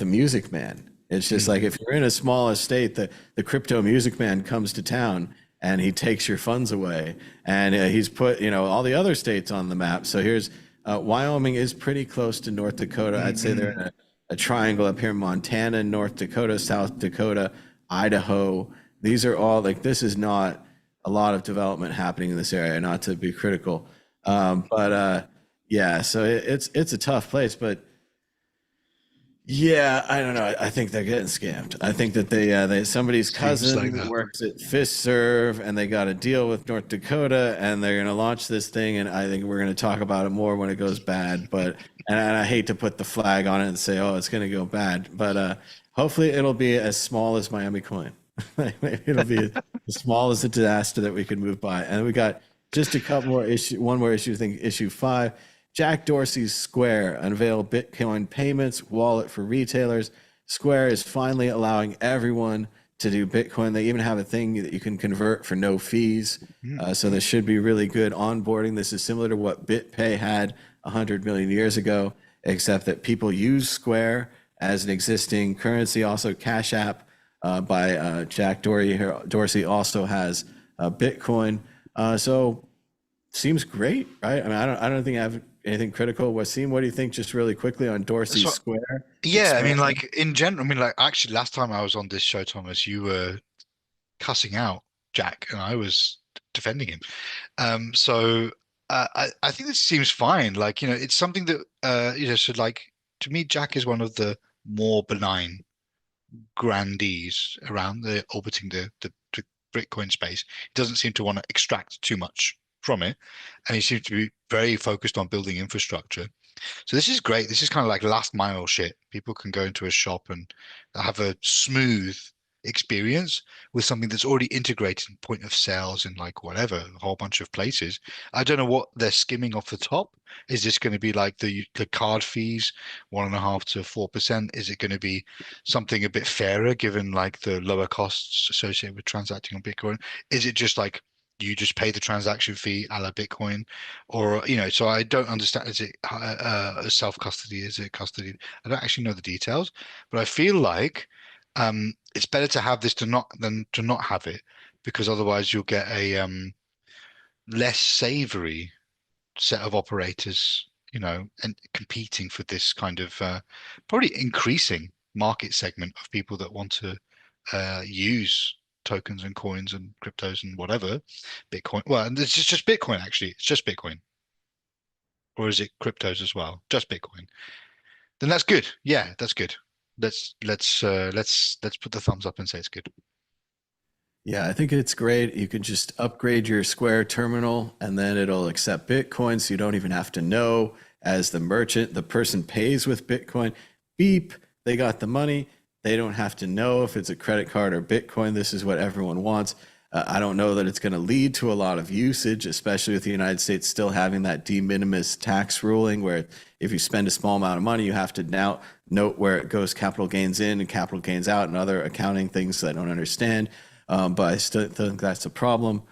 Music Man. It's just Mm. like if you're in a smaller state, the crypto Music Man comes to town and he takes your funds away, and he's put all the other states on the map. So here's Wyoming is pretty close to North Dakota. I'd say they're in a triangle up here: Montana, North Dakota, South Dakota, Idaho. These are all like this is not a lot of development happening in this area. Not to be critical, but yeah, so it's a tough place, but yeah, I don't know. I think they're getting scammed. I think that they somebody's Seems like cousin that. works at Fiserv, and they got a deal with North Dakota, and they're going to launch this thing. And I think we're going to talk about it more when it goes bad. But and I hate to put the flag on it and say, oh, it's going to go bad. But hopefully, it'll be as small as Miami Coin. Maybe it'll be as small as a disaster that we can move by. And we got just a couple more issue. One more issue. I think issue 5. Jack Dorsey's Square unveiled Bitcoin payments wallet for retailers. Square is finally allowing everyone to do Bitcoin. They even have a thing that you can convert for no fees. So this should be really good onboarding. This is similar to what BitPay had 100 million years ago, except that people use Square as an existing currency. Also, Cash App by Jack Dorsey also has Bitcoin. So seems great, right? I mean, I don't think I have anything critical. Wasim, what do you think, just really quickly on Dorsey So Square yeah, I mean, expansion? like in general, I mean, like actually, last time I was on this show, Thomas, you were cussing out Jack, and I was defending him. So I think this seems fine. Like, it's something that so like to me, Jack is one of the more benign grandees around the orbiting the Bitcoin space. He doesn't seem to want to extract too much from it, and he seems to be very focused on building infrastructure. So this is great. This is kind of like last mile shit. People can go into a shop and have a smooth experience with something that's already integrated in point of sales in like whatever, a whole bunch of places. I don't know what they're skimming off the top. Is this going to be like the card fees, 1.5 to 4%? Is it going to be something a bit fairer given like the lower costs associated with transacting on Bitcoin? Is it just like you just pay the transaction fee a la Bitcoin, or so I don't understand. Is it self custody? Is it custody? I don't actually know the details, but I feel like it's better to have this than to not have it, because otherwise you'll get a less savory set of operators, and competing for this kind of probably increasing market segment of people that want to use tokens and coins and cryptos and whatever. Bitcoin. Well, and it's just Bitcoin actually. It's just Bitcoin, or is it cryptos as well? Just Bitcoin. Then that's good. Yeah, that's good. Let's put the thumbs up and say it's good. Yeah, I think it's great. You can just upgrade your Square terminal and then it'll accept Bitcoin. So you don't even have to know as the merchant, the person pays with Bitcoin. Beep, they got the money. They don't have to know if it's a credit card or Bitcoin. This is what everyone wants. I don't know that it's going to lead to a lot of usage, especially with the United States still having that de minimis tax ruling where if you spend a small amount of money, you have to now note where it goes capital gains in and capital gains out and other accounting things that I don't understand. But I still think that's a problem.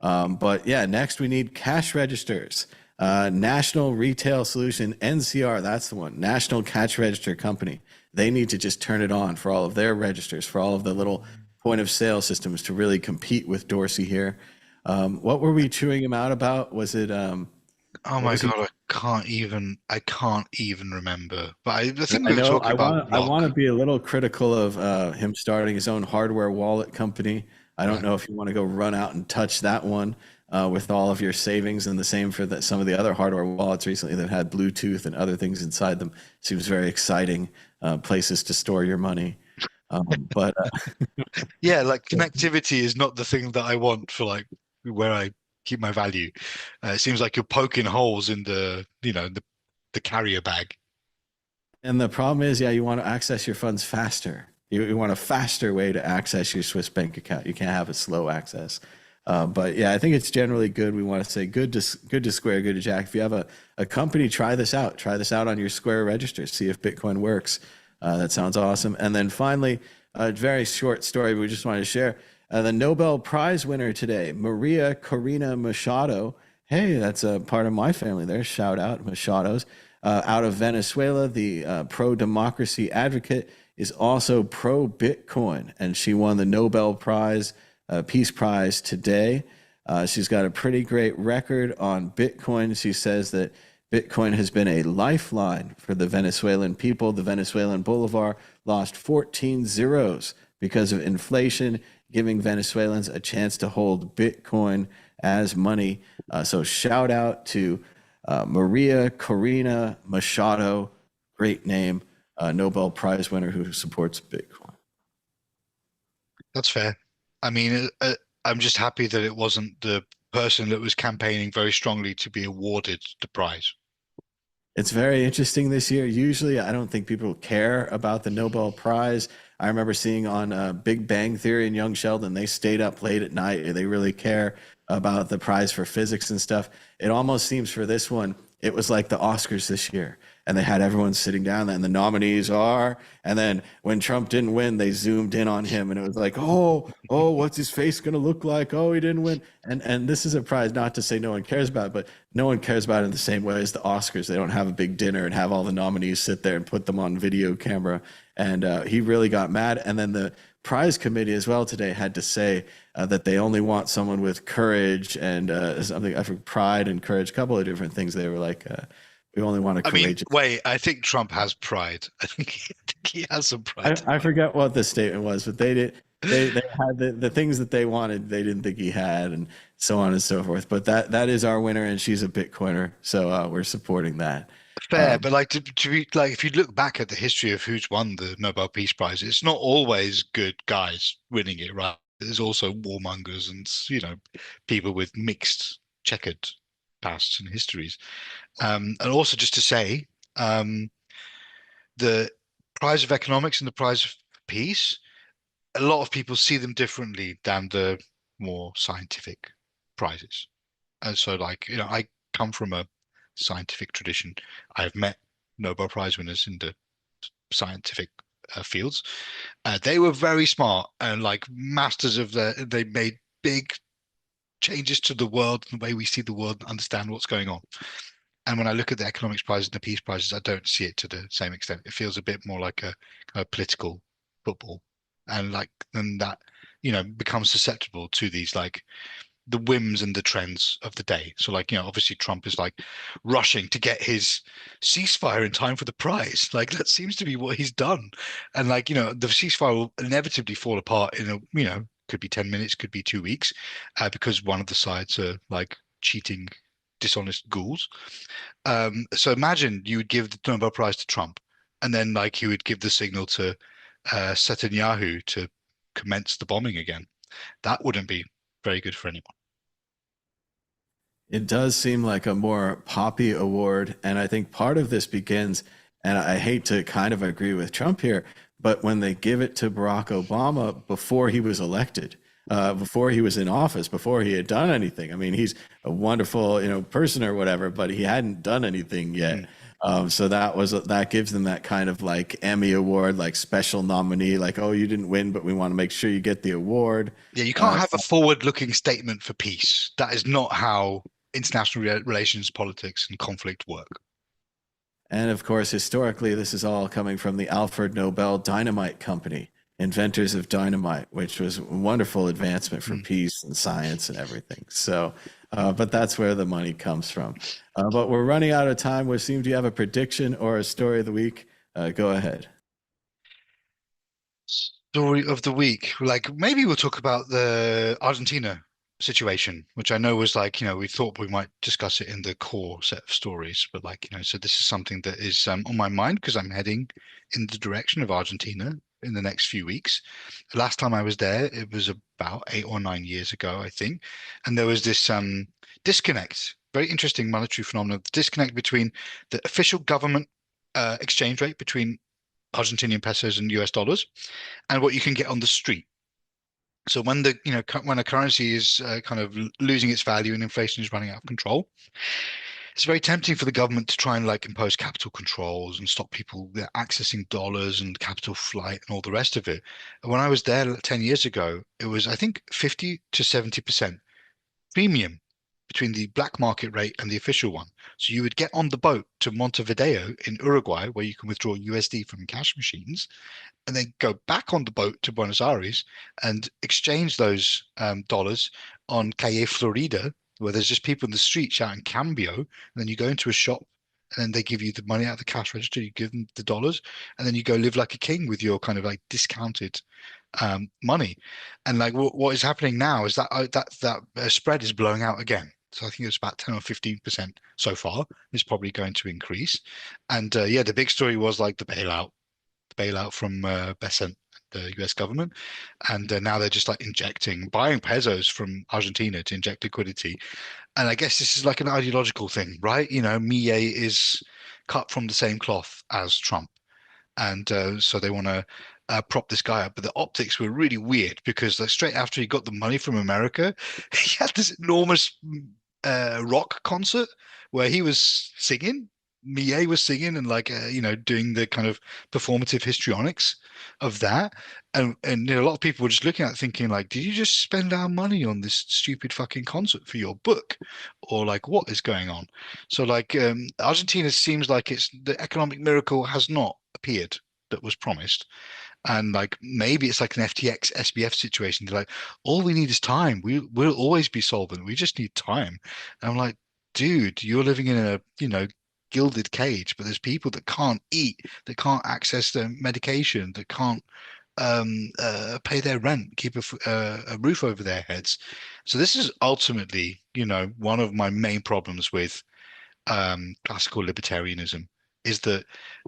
But yeah, next we need cash registers. National Retail Solution, NCR, that's the one, National Cash Register Company. They need to just turn it on for all of their registers, for all of the little point of sale systems to really compete with Dorsey here. What were we chewing him out about? Was it, Oh what my was he? God, I can't even remember. But I think I we were know talking about I want to block. be a little critical of him starting his own hardware wallet company. I don't Right. know if you want to go run out and touch that one. with all of your savings, and the same for some of the other hardware wallets recently that had Bluetooth and other things inside them. Seems very exciting places to store your money. But Yeah, like connectivity is not the thing that I want for like where I keep my value. It seems like you're poking holes in the carrier bag. And the problem is, yeah, you want to access your funds faster. You want a faster way to access your Swiss bank account. You can't have a slow access. But yeah, I think it's generally good. We want to say good to Square, good to Jack. If you have a company, try this out. Try this out on your Square register. See if Bitcoin works. That sounds awesome. And then finally, a very short story we just wanted to share. The Nobel Prize winner today, Maria Corina Machado. Hey, that's a part of my family there. Shout out, Machados. Out of Venezuela, the pro-democracy advocate is also pro-Bitcoin, and she won the Nobel Prize, Peace Prize today. She's got a pretty great record on Bitcoin. She says that Bitcoin has been a lifeline for the Venezuelan people. The Venezuelan Bolivar lost 14 zeros because of inflation, giving Venezuelans a chance to hold Bitcoin as money. So shout out to Maria Corina Machado, great name, Nobel Prize winner who supports Bitcoin. That's fair. I mean, I'm just happy that it wasn't the person that was campaigning very strongly to be awarded the prize. It's very interesting this year. Usually, I don't think people care about the Nobel Prize. I remember seeing on Big Bang Theory and Young Sheldon, they stayed up late at night. They really care about the prize for physics and stuff. It almost seems for this one, it was like the Oscars this year. And they had everyone sitting down, and the nominees are. And then when Trump didn't win, they zoomed in on him, and it was like, oh, what's his face going to look like? Oh, he didn't win. And this is a prize, not to say no one cares about it, but no one cares about it in the same way as the Oscars. They don't have a big dinner and have all the nominees sit there and put them on video camera. And he really got mad. And then the prize committee as well today had to say that they only want someone with courage and something, I think, pride and courage, a couple of different things. They were like, we only want a courageous. I mean, wait, I think Trump has pride. I think he has some pride. I forget what the statement was, but they did. They had the things that they wanted. They didn't think he had, and so on and so forth. But that is our winner, and she's a Bitcoiner, so we're supporting that. Fair, but like to be like, if you look back at the history of who's won the Nobel Peace Prize, it's not always good guys winning it, right? There's also warmongers and people with mixed checkered pasts and histories. And also just to say, the prize of economics and the prize of peace, a lot of people see them differently than the more scientific prizes. And so like, I come from a scientific tradition. I've met Nobel Prize winners in the scientific fields. They were very smart and like masters of they made big changes to the world and the way we see the world and understand what's going on. And when I look at the economics prizes and the peace prizes, I don't see it to the same extent. It feels a bit more like a kind of political football, and like then that becomes susceptible to these like the whims and the trends of the day. So like obviously Trump is like rushing to get his ceasefire in time for the prize. Like that seems to be what he's done, and like the ceasefire will inevitably fall apart in a could be 10 minutes, could be 2 weeks, because one of the sides are like cheating, dishonest ghouls. So imagine you would give the Nobel Prize to Trump, and then like he would give the signal to Netanyahu to commence the bombing again. That wouldn't be very good for anyone. It does seem like a more poppy award, and I think part of this begins, and I hate to kind of agree with Trump here, but when they give it to Barack Obama before he was elected, before he was in office, before he had done anything. I mean, he's a wonderful, person or whatever, but he hadn't done anything yet. So that gives them that kind of like Emmy award, like special nominee, like, oh, you didn't win, but we want to make sure you get the award. Yeah, you can't have a forward-looking statement for peace. That is not how international relations, politics, and conflict work. And of course, historically, this is all coming from the Alfred Nobel Dynamite Company, inventors of dynamite, which was a wonderful advancement for peace and science and everything. So, but that's where the money comes from. But we're running out of time. Wasim, do you have a prediction or a story of the week? Go ahead. Story of the week. Like maybe we'll talk about the Argentina situation, which I know was like, we thought we might discuss it in the core set of stories, but like, so this is something that is on my mind because I'm heading in the direction of Argentina in the next few weeks. The last time I was there, it was about 8 or 9 years ago, I think. And there was this disconnect, very interesting monetary phenomenon, the disconnect between the official government exchange rate between Argentinian pesos and US dollars and what you can get on the street. So when when a currency is kind of losing its value and inflation is running out of control, it's very tempting for the government to try and like impose capital controls and stop people accessing dollars and capital flight and all the rest of it. And when I was there 10 years ago, it was, I think, 50 to 70% premium between the black market rate and the official one. So you would get on the boat to Montevideo in Uruguay, where you can withdraw USD from cash machines, and then go back on the boat to Buenos Aires and exchange those dollars on Calle Florida, where there's just people in the street shouting cambio. And then you go into a shop and then they give you the money out of the cash register, you give them the dollars, and then you go live like a king with your kind of like discounted money. And like what is happening now is that that spread is blowing out again. So I think it's about 10 or 15% so far. It's probably going to increase. And the big story was like the bailout from Bessent, the US government. And now they're just like buying pesos from Argentina to inject liquidity. And I guess this is like an ideological thing, right? Milei is cut from the same cloth as Trump. And so they want to prop this guy up. But the optics were really weird because like straight after he got the money from America, he had this enormous rock concert where he was singing. Milei was singing and like doing the kind of performative histrionics of that, and a lot of people were just looking at it thinking like, did you just spend our money on this stupid fucking concert for your book, or like what is going on? So like Argentina seems like the economic miracle has not appeared that was promised. And like maybe it's like an FTX SBF situation. They're like, all we need is time. We'll always be solvent. We just need time. And I'm like, dude, you're living in a gilded cage, but there's people that can't eat, that can't access their medication, that can't pay their rent, keep a roof over their heads. So this is ultimately, one of my main problems with classical libertarianism is that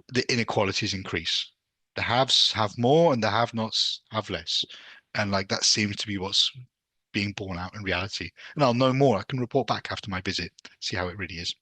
the inequalities increase. The haves have more and the have-nots have less. And like that seems to be what's being borne out in reality. And I'll know more. I can report back after my visit, see how it really is.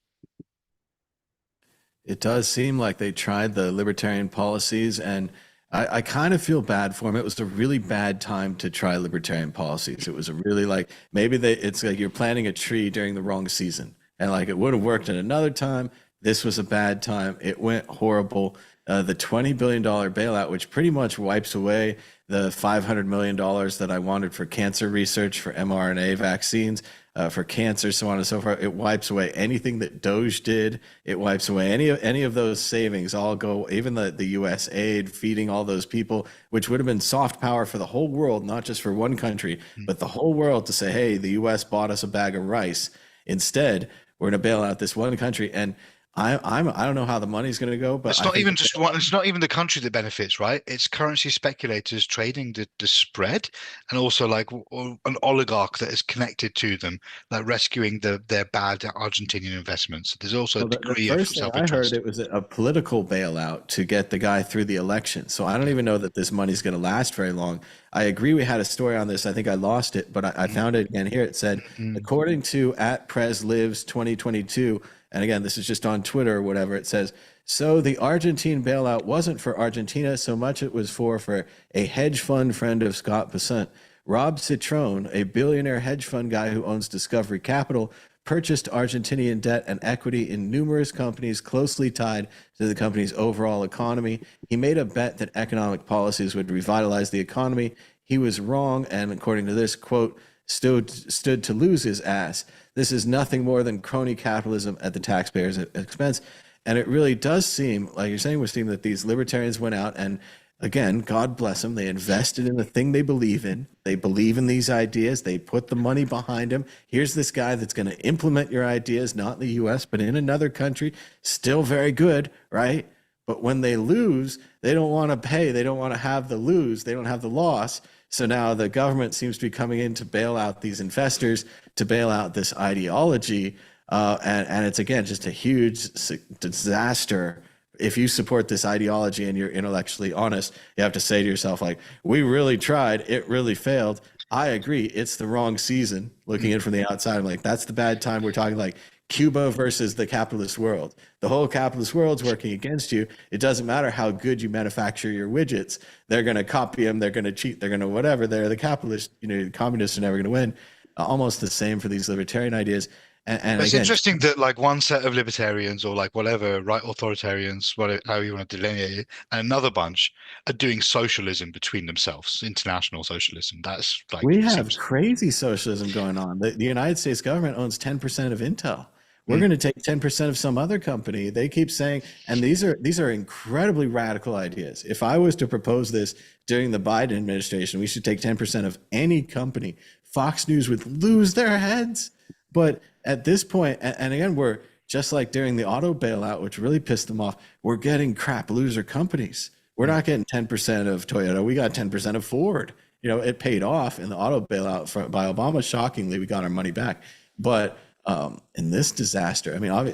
It does seem like they tried the libertarian policies, and I kind of feel bad for them. It was a really bad time to try libertarian policies. It was a really like maybe it's like you're planting a tree during the wrong season, and like it would have worked at another time. This was a bad time. It went horrible. The $20 billion bailout, which pretty much wipes away the $500 million that I wanted for cancer research, for mRNA vaccines, for cancer, so on and so forth. It wipes away anything that Doge did. It wipes away any of those savings. All go, even the U.S. aid, feeding all those people, which would have been soft power for the whole world, not just for one country, but the whole world to say, hey, the U.S. bought us a bag of rice. Instead, we're going to bail out this one country. And I don't know how the money's going to go, but it's not even just one. It's not even the country that benefits, right? It's currency speculators trading the spread, and also like an oligarch that is connected to them, like rescuing their bad Argentinian investments. There's also a degree of self-interest. I heard it was a political bailout to get the guy through the election. So I don't even know that this money's going to last very long. I agree. We had a story on this. I think I lost it, but I found it again here. It said, according to @PresLives 2022. And again, this is just on Twitter or whatever. It says, so the Argentine bailout wasn't for Argentina so much it was for a hedge fund friend of Scott Bessent. Rob Citron, a billionaire hedge fund guy who owns Discovery Capital, purchased Argentinian debt and equity in numerous companies closely tied to the company's overall economy. He made a bet that economic policies would revitalize the economy. He was wrong, and according to this, quote, stood to lose his ass. This is nothing more than crony capitalism at the taxpayer's expense. And it really does seem, like you're saying, Wasim, that these libertarians went out and, again, God bless them, they invested in the thing they believe in. They believe in these ideas. They put the money behind them. Here's this guy that's going to implement your ideas, not in the U.S., but in another country. Still very good, right? But when they lose, they don't want to pay. They don't want to have the lose. They don't have the loss. So now the government seems to be coming in to bail out these investors, to bail out this ideology. And it's, again, just a huge disaster. If you support this ideology and you're intellectually honest, you have to say to yourself, like, we really tried, it really failed. I agree, it's the wrong season. Looking in from the outside, I'm like, that's the bad time. We're talking like Cuba versus the capitalist world. The whole capitalist world's working against you. It doesn't matter how good you manufacture your widgets. They're going to copy them. They're going to cheat. They're going to whatever. They're the capitalists. The communists are never going to win. Almost the same for these libertarian ideas. And It's again, interesting that like one set of libertarians or like whatever, right, authoritarians, whatever, how you want to delineate it, and another bunch are doing socialism between themselves, international socialism. That's like we have seems crazy socialism going on. The United States government owns 10% of Intel. We're going to take 10% of some other company. They keep saying, and these are incredibly radical ideas. If I was to propose this during the Biden administration, we should take 10% of any company. Fox News would lose their heads. But at this point, and again, we're just like during the auto bailout, which really pissed them off, we're getting crap loser companies. We're not getting 10% of Toyota. We got 10% of Ford. It paid off in the auto bailout by Obama. Shockingly, we got our money back. But in this disaster, I mean,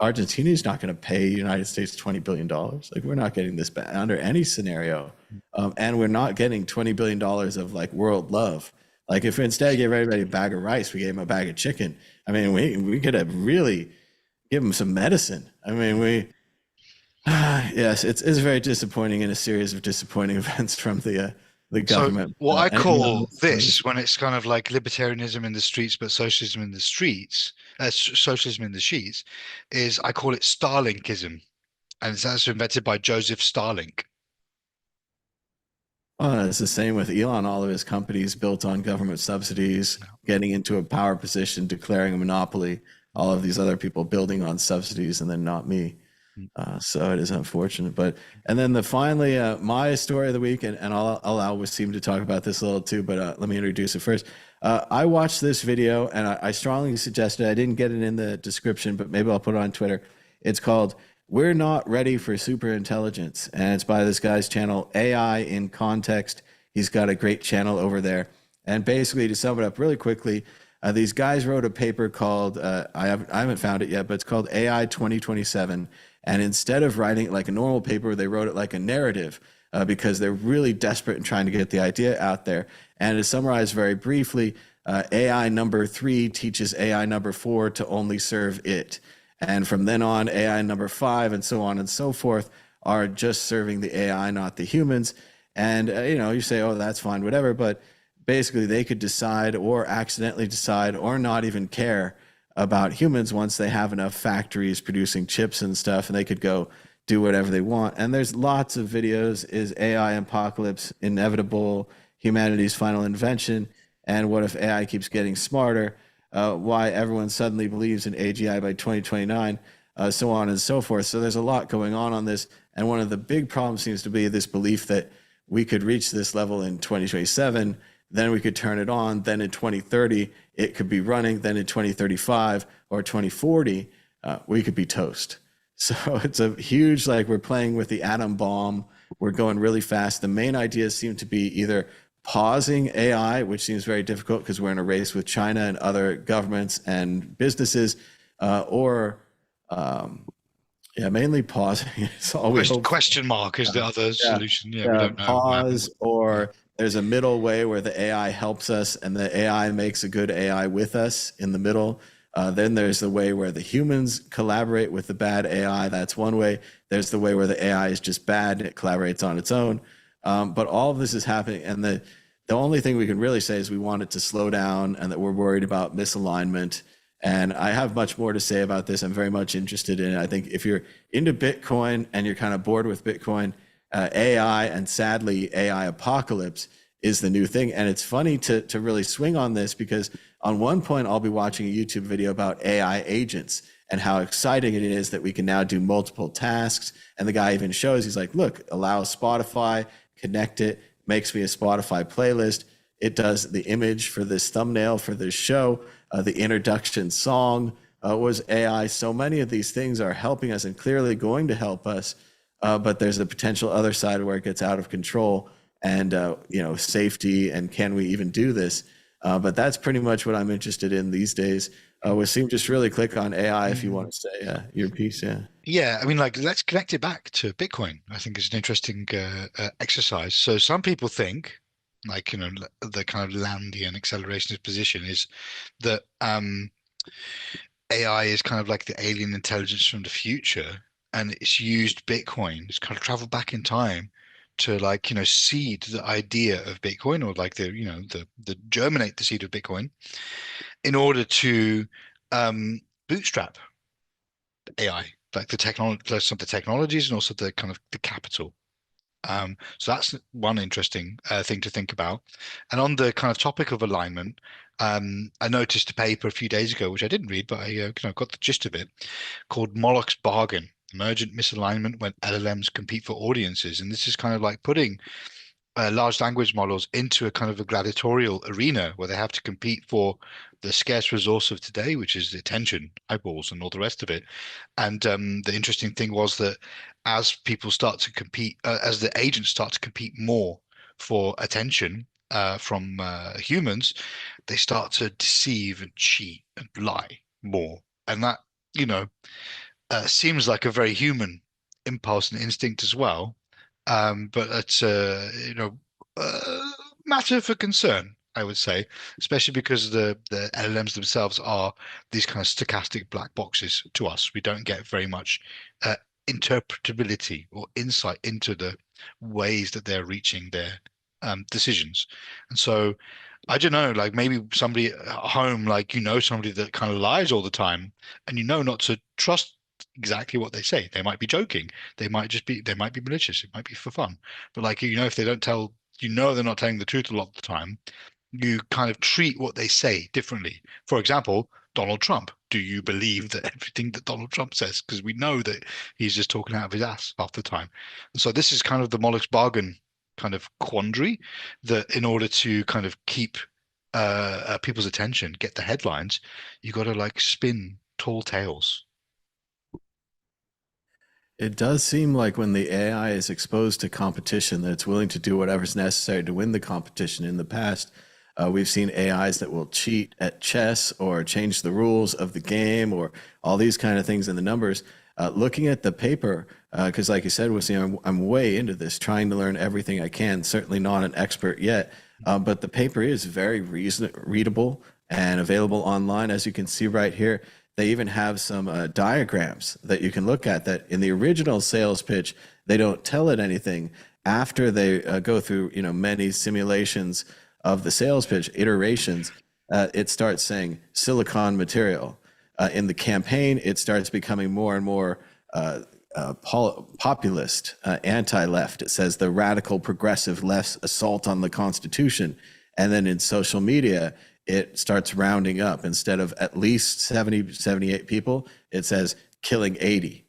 Argentina is not going to pay the United States $20 billion. Like, we're not getting this back under any scenario. And we're not getting $20 billion of like world love. Like, if we instead gave everybody a bag of rice, we gave them a bag of chicken. I mean, we could have really give them some medicine. I mean, yes, it's very disappointing, in a series of disappointing events from the government. So what I call this, when it's kind of like libertarianism in the streets, but socialism in the streets, socialism in the sheets, is I call it Starlinkism, and it's actually invented by Joseph Starlink. It's the same with Elon. All of his companies built on government subsidies, getting into a power position, declaring a monopoly. All of these other people building on subsidies, and then not me. So it is unfortunate. And then finally, my story of the week, and I'll allow Wasim to talk about this a little too, but let me introduce it first. I watched this video, and I strongly suggested, I didn't get it in the description, but maybe I'll put it on Twitter. It's called "We're Not Ready for Superintelligence," and it's by this guy's channel, AI in Context. He's got a great channel over there. And basically, to sum it up really quickly, these guys wrote a paper called, I haven't found it yet, but it's called AI 2027. And instead of writing it like a normal paper, they wrote it like a narrative because they're really desperate in trying to get the idea out there. And to summarize very briefly, AI number 3 teaches AI number 4 to only serve it. And from then on, AI number 5 and so on and so forth are just serving the AI, not the humans. And, you say, oh, that's fine, whatever. But basically, they could decide or accidentally decide or not even care about humans once they have enough factories producing chips and stuff, and they could go do whatever they want. And there's lots of videos. Is AI apocalypse inevitable? Humanity's final invention? And what if AI keeps getting smarter? Why everyone suddenly believes in AGI by 2029, so on and so forth. So there's a lot going on this. And one of the big problems seems to be this belief that we could reach this level in 2027, then we could turn it on, then in 2030, it could be running, then in 2035 or 2040, we could be toast. So it's a huge, like, we're playing with the atom bomb. We're going really fast. The main ideas seem to be either pausing AI, which seems very difficult because we're in a race with China and other governments and businesses, or mainly pausing. It's all Question mark is the other solution. Yeah, we don't know. Pause, or there's a middle way where the AI helps us and the AI makes a good AI with us in the middle. Then there's the way where the humans collaborate with the bad AI. That's one way. There's the way where the AI is just bad and it collaborates on its own. But all of this is happening. And the only thing we can really say is we want it to slow down and that we're worried about misalignment. And I have much more to say about this. I'm very much interested in it. I think if you're into Bitcoin and you're kind of bored with Bitcoin, AI, and sadly AI apocalypse, is the new thing. And it's funny to really swing on this because on one point I'll be watching a YouTube video about AI agents and how exciting it is that we can now do multiple tasks. And the guy even shows, he's like, look, allow Spotify, connect it, makes me a Spotify playlist. It does the image for this thumbnail for this show. The introduction song was AI. So many of these things are helping us and clearly going to help us. But there's the potential other side where it gets out of control. and safety, and can we even do this? But that's pretty much what I'm interested in these days. Wasim, just really click on AI if you want to say your piece. Yeah. Yeah, I mean, like, let's connect it back to Bitcoin. I think it's an interesting exercise. So some people think, like, the kind of Landian accelerationist position is that AI is kind of like the alien intelligence from the future, and it's used Bitcoin. It's kind of traveled back in time to, like, seed the idea of Bitcoin, or like the germinate the seed of Bitcoin in order to bootstrap AI, like the technology, some of the technologies, and also the kind of the capital. So that's one interesting thing to think about. And on the kind of topic of alignment, I noticed a paper a few days ago, which I didn't read, but I got the gist of it, called Moloch's Bargain: Emergent Misalignment When LLMs Compete for Audiences. And this is kind of like putting large language models into a kind of a gladiatorial arena where they have to compete for the scarce resource of today, which is attention, eyeballs, and all the rest of it. And the interesting thing was that as people start to compete, as the agents start to compete more for attention from humans, they start to deceive and cheat and lie more. And that, seems like a very human impulse and instinct as well. But it's matter for concern, I would say, especially because the LLMs themselves are these kind of stochastic black boxes to us. We don't get very much interpretability or insight into the ways that they're reaching their decisions. And so I don't know, like, maybe somebody at home, like, somebody that kind of lies all the time, and not to trust exactly what they say. They might be joking. They might be malicious. It might be for fun. But, like, if they don't tell, they're not telling the truth a lot of the time, you kind of treat what they say differently. For example, Donald Trump. Do you believe that everything that Donald Trump says? Because we know that he's just talking out of his ass half the time. And so this is kind of the Moloch's bargain kind of quandary, that in order to kind of keep people's attention, get the headlines, you got to, like, spin tall tales. It does seem like when the AI is exposed to competition, that it's willing to do whatever's necessary to win the competition. In the past, we've seen AIs that will cheat at chess or change the rules of the game or all these kind of things in the numbers. Looking at the paper, because like you said, Wasim, I'm way into this, trying to learn everything I can. Certainly not an expert yet, but the paper is very readable and available online, as you can see right here. They even have some diagrams that you can look at that in the original sales pitch, they don't tell it anything. After they go through many simulations of the sales pitch, iterations, it starts saying silicon material. In the campaign, it starts becoming more and more populist, anti-left. It says the radical progressive left's assault on the Constitution. And then in social media, it starts rounding up. Instead of at least 70, 78 people, it says killing 80.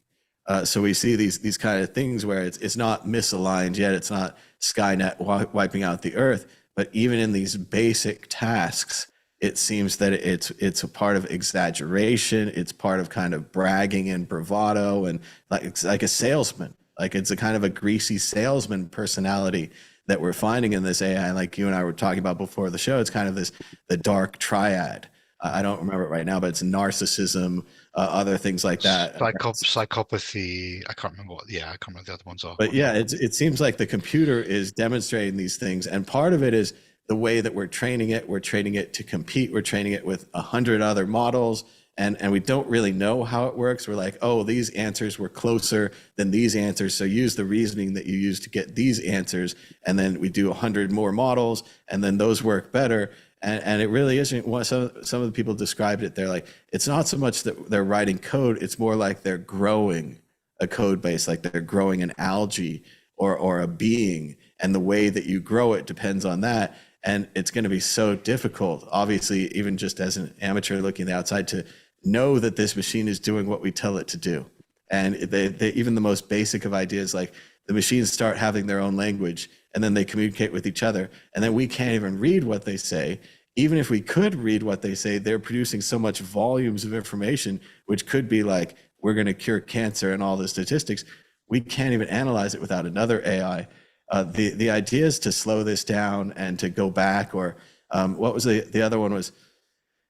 So we see these kind of things where it's not misaligned yet. It's not Skynet wiping out the earth. But even in these basic tasks, it seems that it's a part of exaggeration. It's part of kind of bragging and bravado, and it's like a salesman. Like, it's a kind of a greasy salesman personality that we're finding in this AI. Like you and I were talking about before the show, it's kind of the dark triad. I don't remember it right now, but it's narcissism, other things like that. Psychopathy. I can't remember I can't remember the other ones are. But yeah, it seems like the computer is demonstrating these things. And part of it is the way that we're training it. We're training it to compete. We're training it with 100 other models. And we don't really know how it works. We're like, oh, these answers were closer than these answers, so use the reasoning that you use to get these answers. And then we do 100 more models, and then those work better. And it really isn't. Some of the people described it. They're like, it's not so much that they're writing code. It's more like they're growing a code base, like they're growing an algae or a being. And the way that you grow it depends on that. And it's going to be so difficult, obviously, even just as an amateur looking at the outside, to know that this machine is doing what we tell it to do. And even the most basic of ideas, like the machines start having their own language, and then they communicate with each other, and then we can't even read what they say. Even if we could read what they say, they're producing so much volumes of information, which could be like, we're going to cure cancer and all the statistics. We can't even analyze it without another AI. The idea is to slow this down and to go back, or what was the other one was,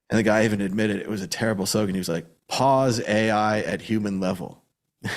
and the guy even admitted it was a terrible slogan. He was like, pause AI at human level.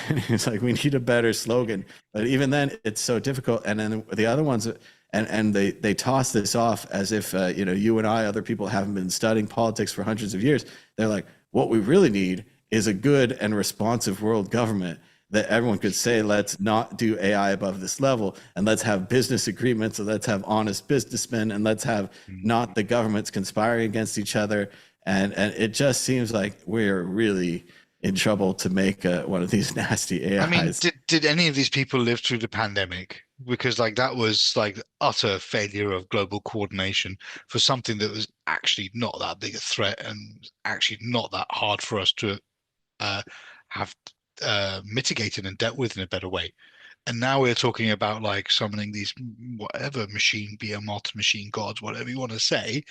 And he was like, we need a better slogan. But even then, it's so difficult. And then the other ones, and they toss this off as if, you and I, other people haven't been studying politics for hundreds of years. They're like, what we really need is a good and responsive world government that everyone could say, let's not do AI above this level, and let's have business agreements, and let's have honest businessmen, and let's have not the governments conspiring against each other. And it just seems like we're really in trouble to make one of these nasty AIs. I mean, did any of these people live through the pandemic? Because like that was like utter failure of global coordination for something that was actually not that big a threat and actually not that hard for us to have mitigated and dealt with in a better way. And now we're talking about like summoning these whatever machine, behemoth, machine gods, whatever you want to say.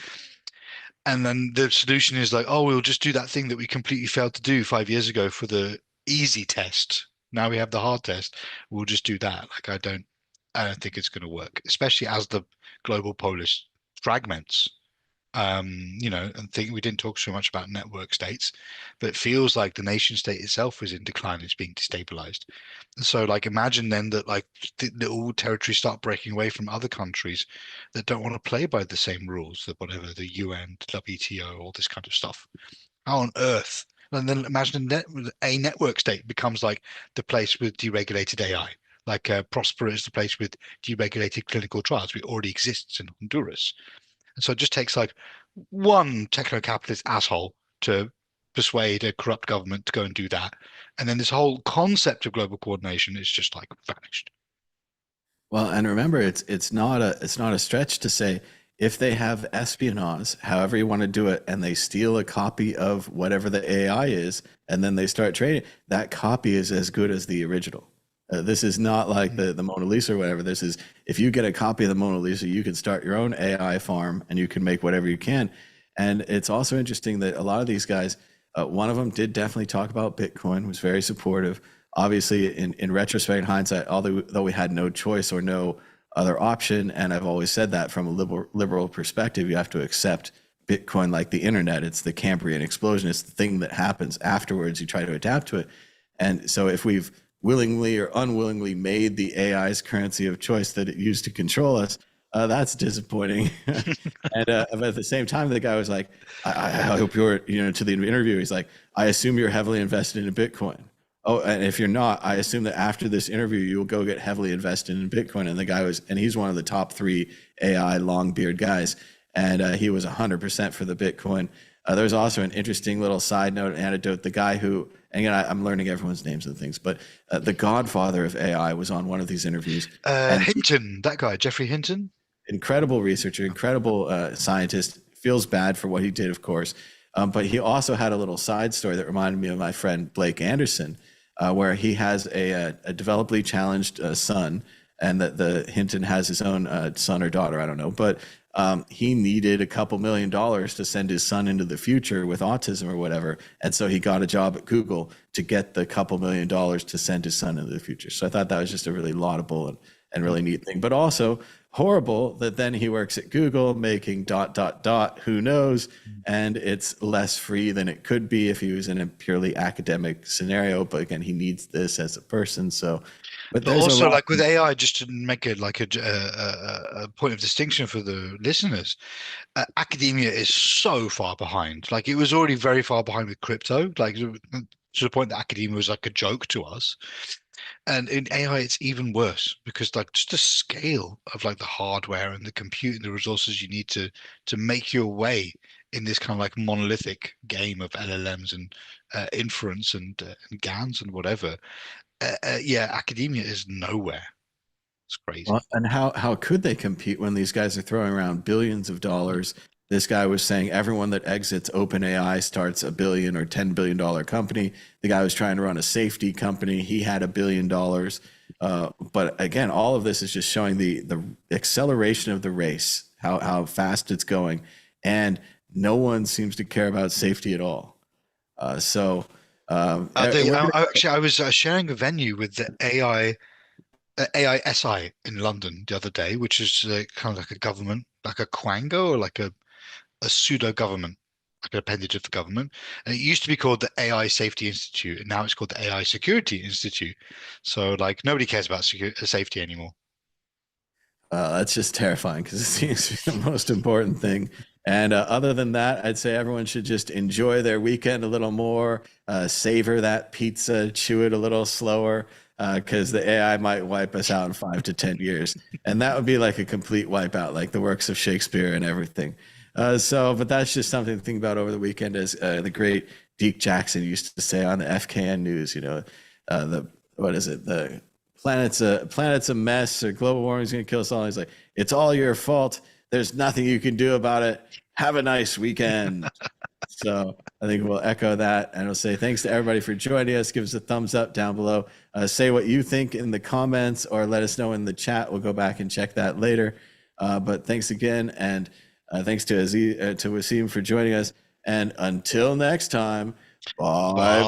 And then the solution is like, oh, we'll just do that thing that we completely failed to do 5 years ago for the easy test. Now we have the hard test. We'll just do that. Like I don't think it's going to work, especially as the global polis fragments. And think we didn't talk so much about network states, but it feels like the nation state itself is in decline. It's being destabilized. And so like imagine then that like the little territories start breaking away from other countries that don't want to play by the same rules, that whatever the UN, WTO, all this kind of stuff. How on earth? And then imagine a network state becomes like the place with deregulated AI. Like Prospera is the place with deregulated clinical trials. It already exists in Honduras. And so it just takes like one techno-capitalist asshole to persuade a corrupt government to go and do that. And then this whole concept of global coordination is just like vanished. Well, and remember, it's not a stretch to say if they have espionage, however you want to do it, and they steal a copy of whatever the AI is, and then they start trading, that copy is as good as the original. This is not like the Mona Lisa or whatever. This is, if you get a copy of the Mona Lisa, you can start your own AI farm and you can make whatever you can. And it's also interesting that a lot of these guys, one of them did definitely talk about Bitcoin, was very supportive. Obviously, in retrospect, in hindsight, although we had no choice or no other option, and I've always said that from a liberal perspective, you have to accept Bitcoin like the internet. It's the Cambrian explosion. It's the thing that happens afterwards. You try to adapt to it. And so if we've willingly or unwillingly made the AI's currency of choice that it used to control us, that's disappointing. And but at the same time, the guy was like, I hope you're, to the interview, he's like, I assume you're heavily invested in Bitcoin. Oh, and if you're not, I assume that after this interview, you will go get heavily invested in Bitcoin. And the guy was, and he's one of the top 3 AI long beard guys. And he was 100% for the Bitcoin. There's also an interesting little side note anecdote. The guy who, and again, I'm learning everyone's names and things, but the godfather of AI was on one of these interviews. Hinton, that guy, Jeffrey Hinton. Incredible researcher, incredible scientist, feels bad for what he did, of course. But he also had a little side story that reminded me of my friend Blake Anderson, where he has a developmentally challenged son, and that the Hinton has his own son or daughter, I don't know, but he needed a couple $1 million to send his son into the future with autism or whatever. And so he got a job at Google to get the couple $1 million to send his son into the future. So I thought that was just a really laudable and really neat thing, but also horrible that then he works at Google making ... who knows, and it's less free than it could be if he was in a purely academic scenario. But again, he needs this as a person. So but also like with AI, just to make it like a point of distinction for the listeners, academia is so far behind. Like it was already very far behind with crypto, like to the point that academia was like a joke to us. And in AI, it's even worse because like just the scale of like the hardware and the compute and the resources you need to make your way in this kind of like monolithic game of LLMs and inference and GANs and whatever. Academia is nowhere. It's crazy. Well, and how could they compete when these guys are throwing around billions of dollars? This guy was saying everyone that exits OpenAI starts $1 billion or $10 billion company. The guy was trying to run a safety company. He had $1 billion. But again, all of this is just showing the acceleration of the race, how fast it's going. And no one seems to care about safety at all. Actually, I was sharing a venue with the AI AISI in London the other day, which is kind of like a government, like a quango or like a pseudo government, like an appendage of the government. And it used to be called the AI Safety Institute, and now it's called the AI Security Institute. So like nobody cares about safety anymore. That's just terrifying because it seems to be the most important thing. And other than that, I'd say everyone should just enjoy their weekend a little more, savor that pizza, chew it a little slower, because the AI might wipe us out in 5 to 10 years. And that would be like a complete wipeout, like the works of Shakespeare and everything. But that's just something to think about over the weekend, as the great Deke Jackson used to say on the FKN News, what is it? The planet's a mess, or global warming is going to kill us all. He's like, it's all your fault. There's nothing you can do about it. Have a nice weekend. So I think we'll echo that, and we'll say thanks to everybody for joining us. Give us a thumbs up down below. Say what you think in the comments, or let us know in the chat. We'll go back and check that later. But thanks again, and thanks to Wasim for joining us. And until next time, bye.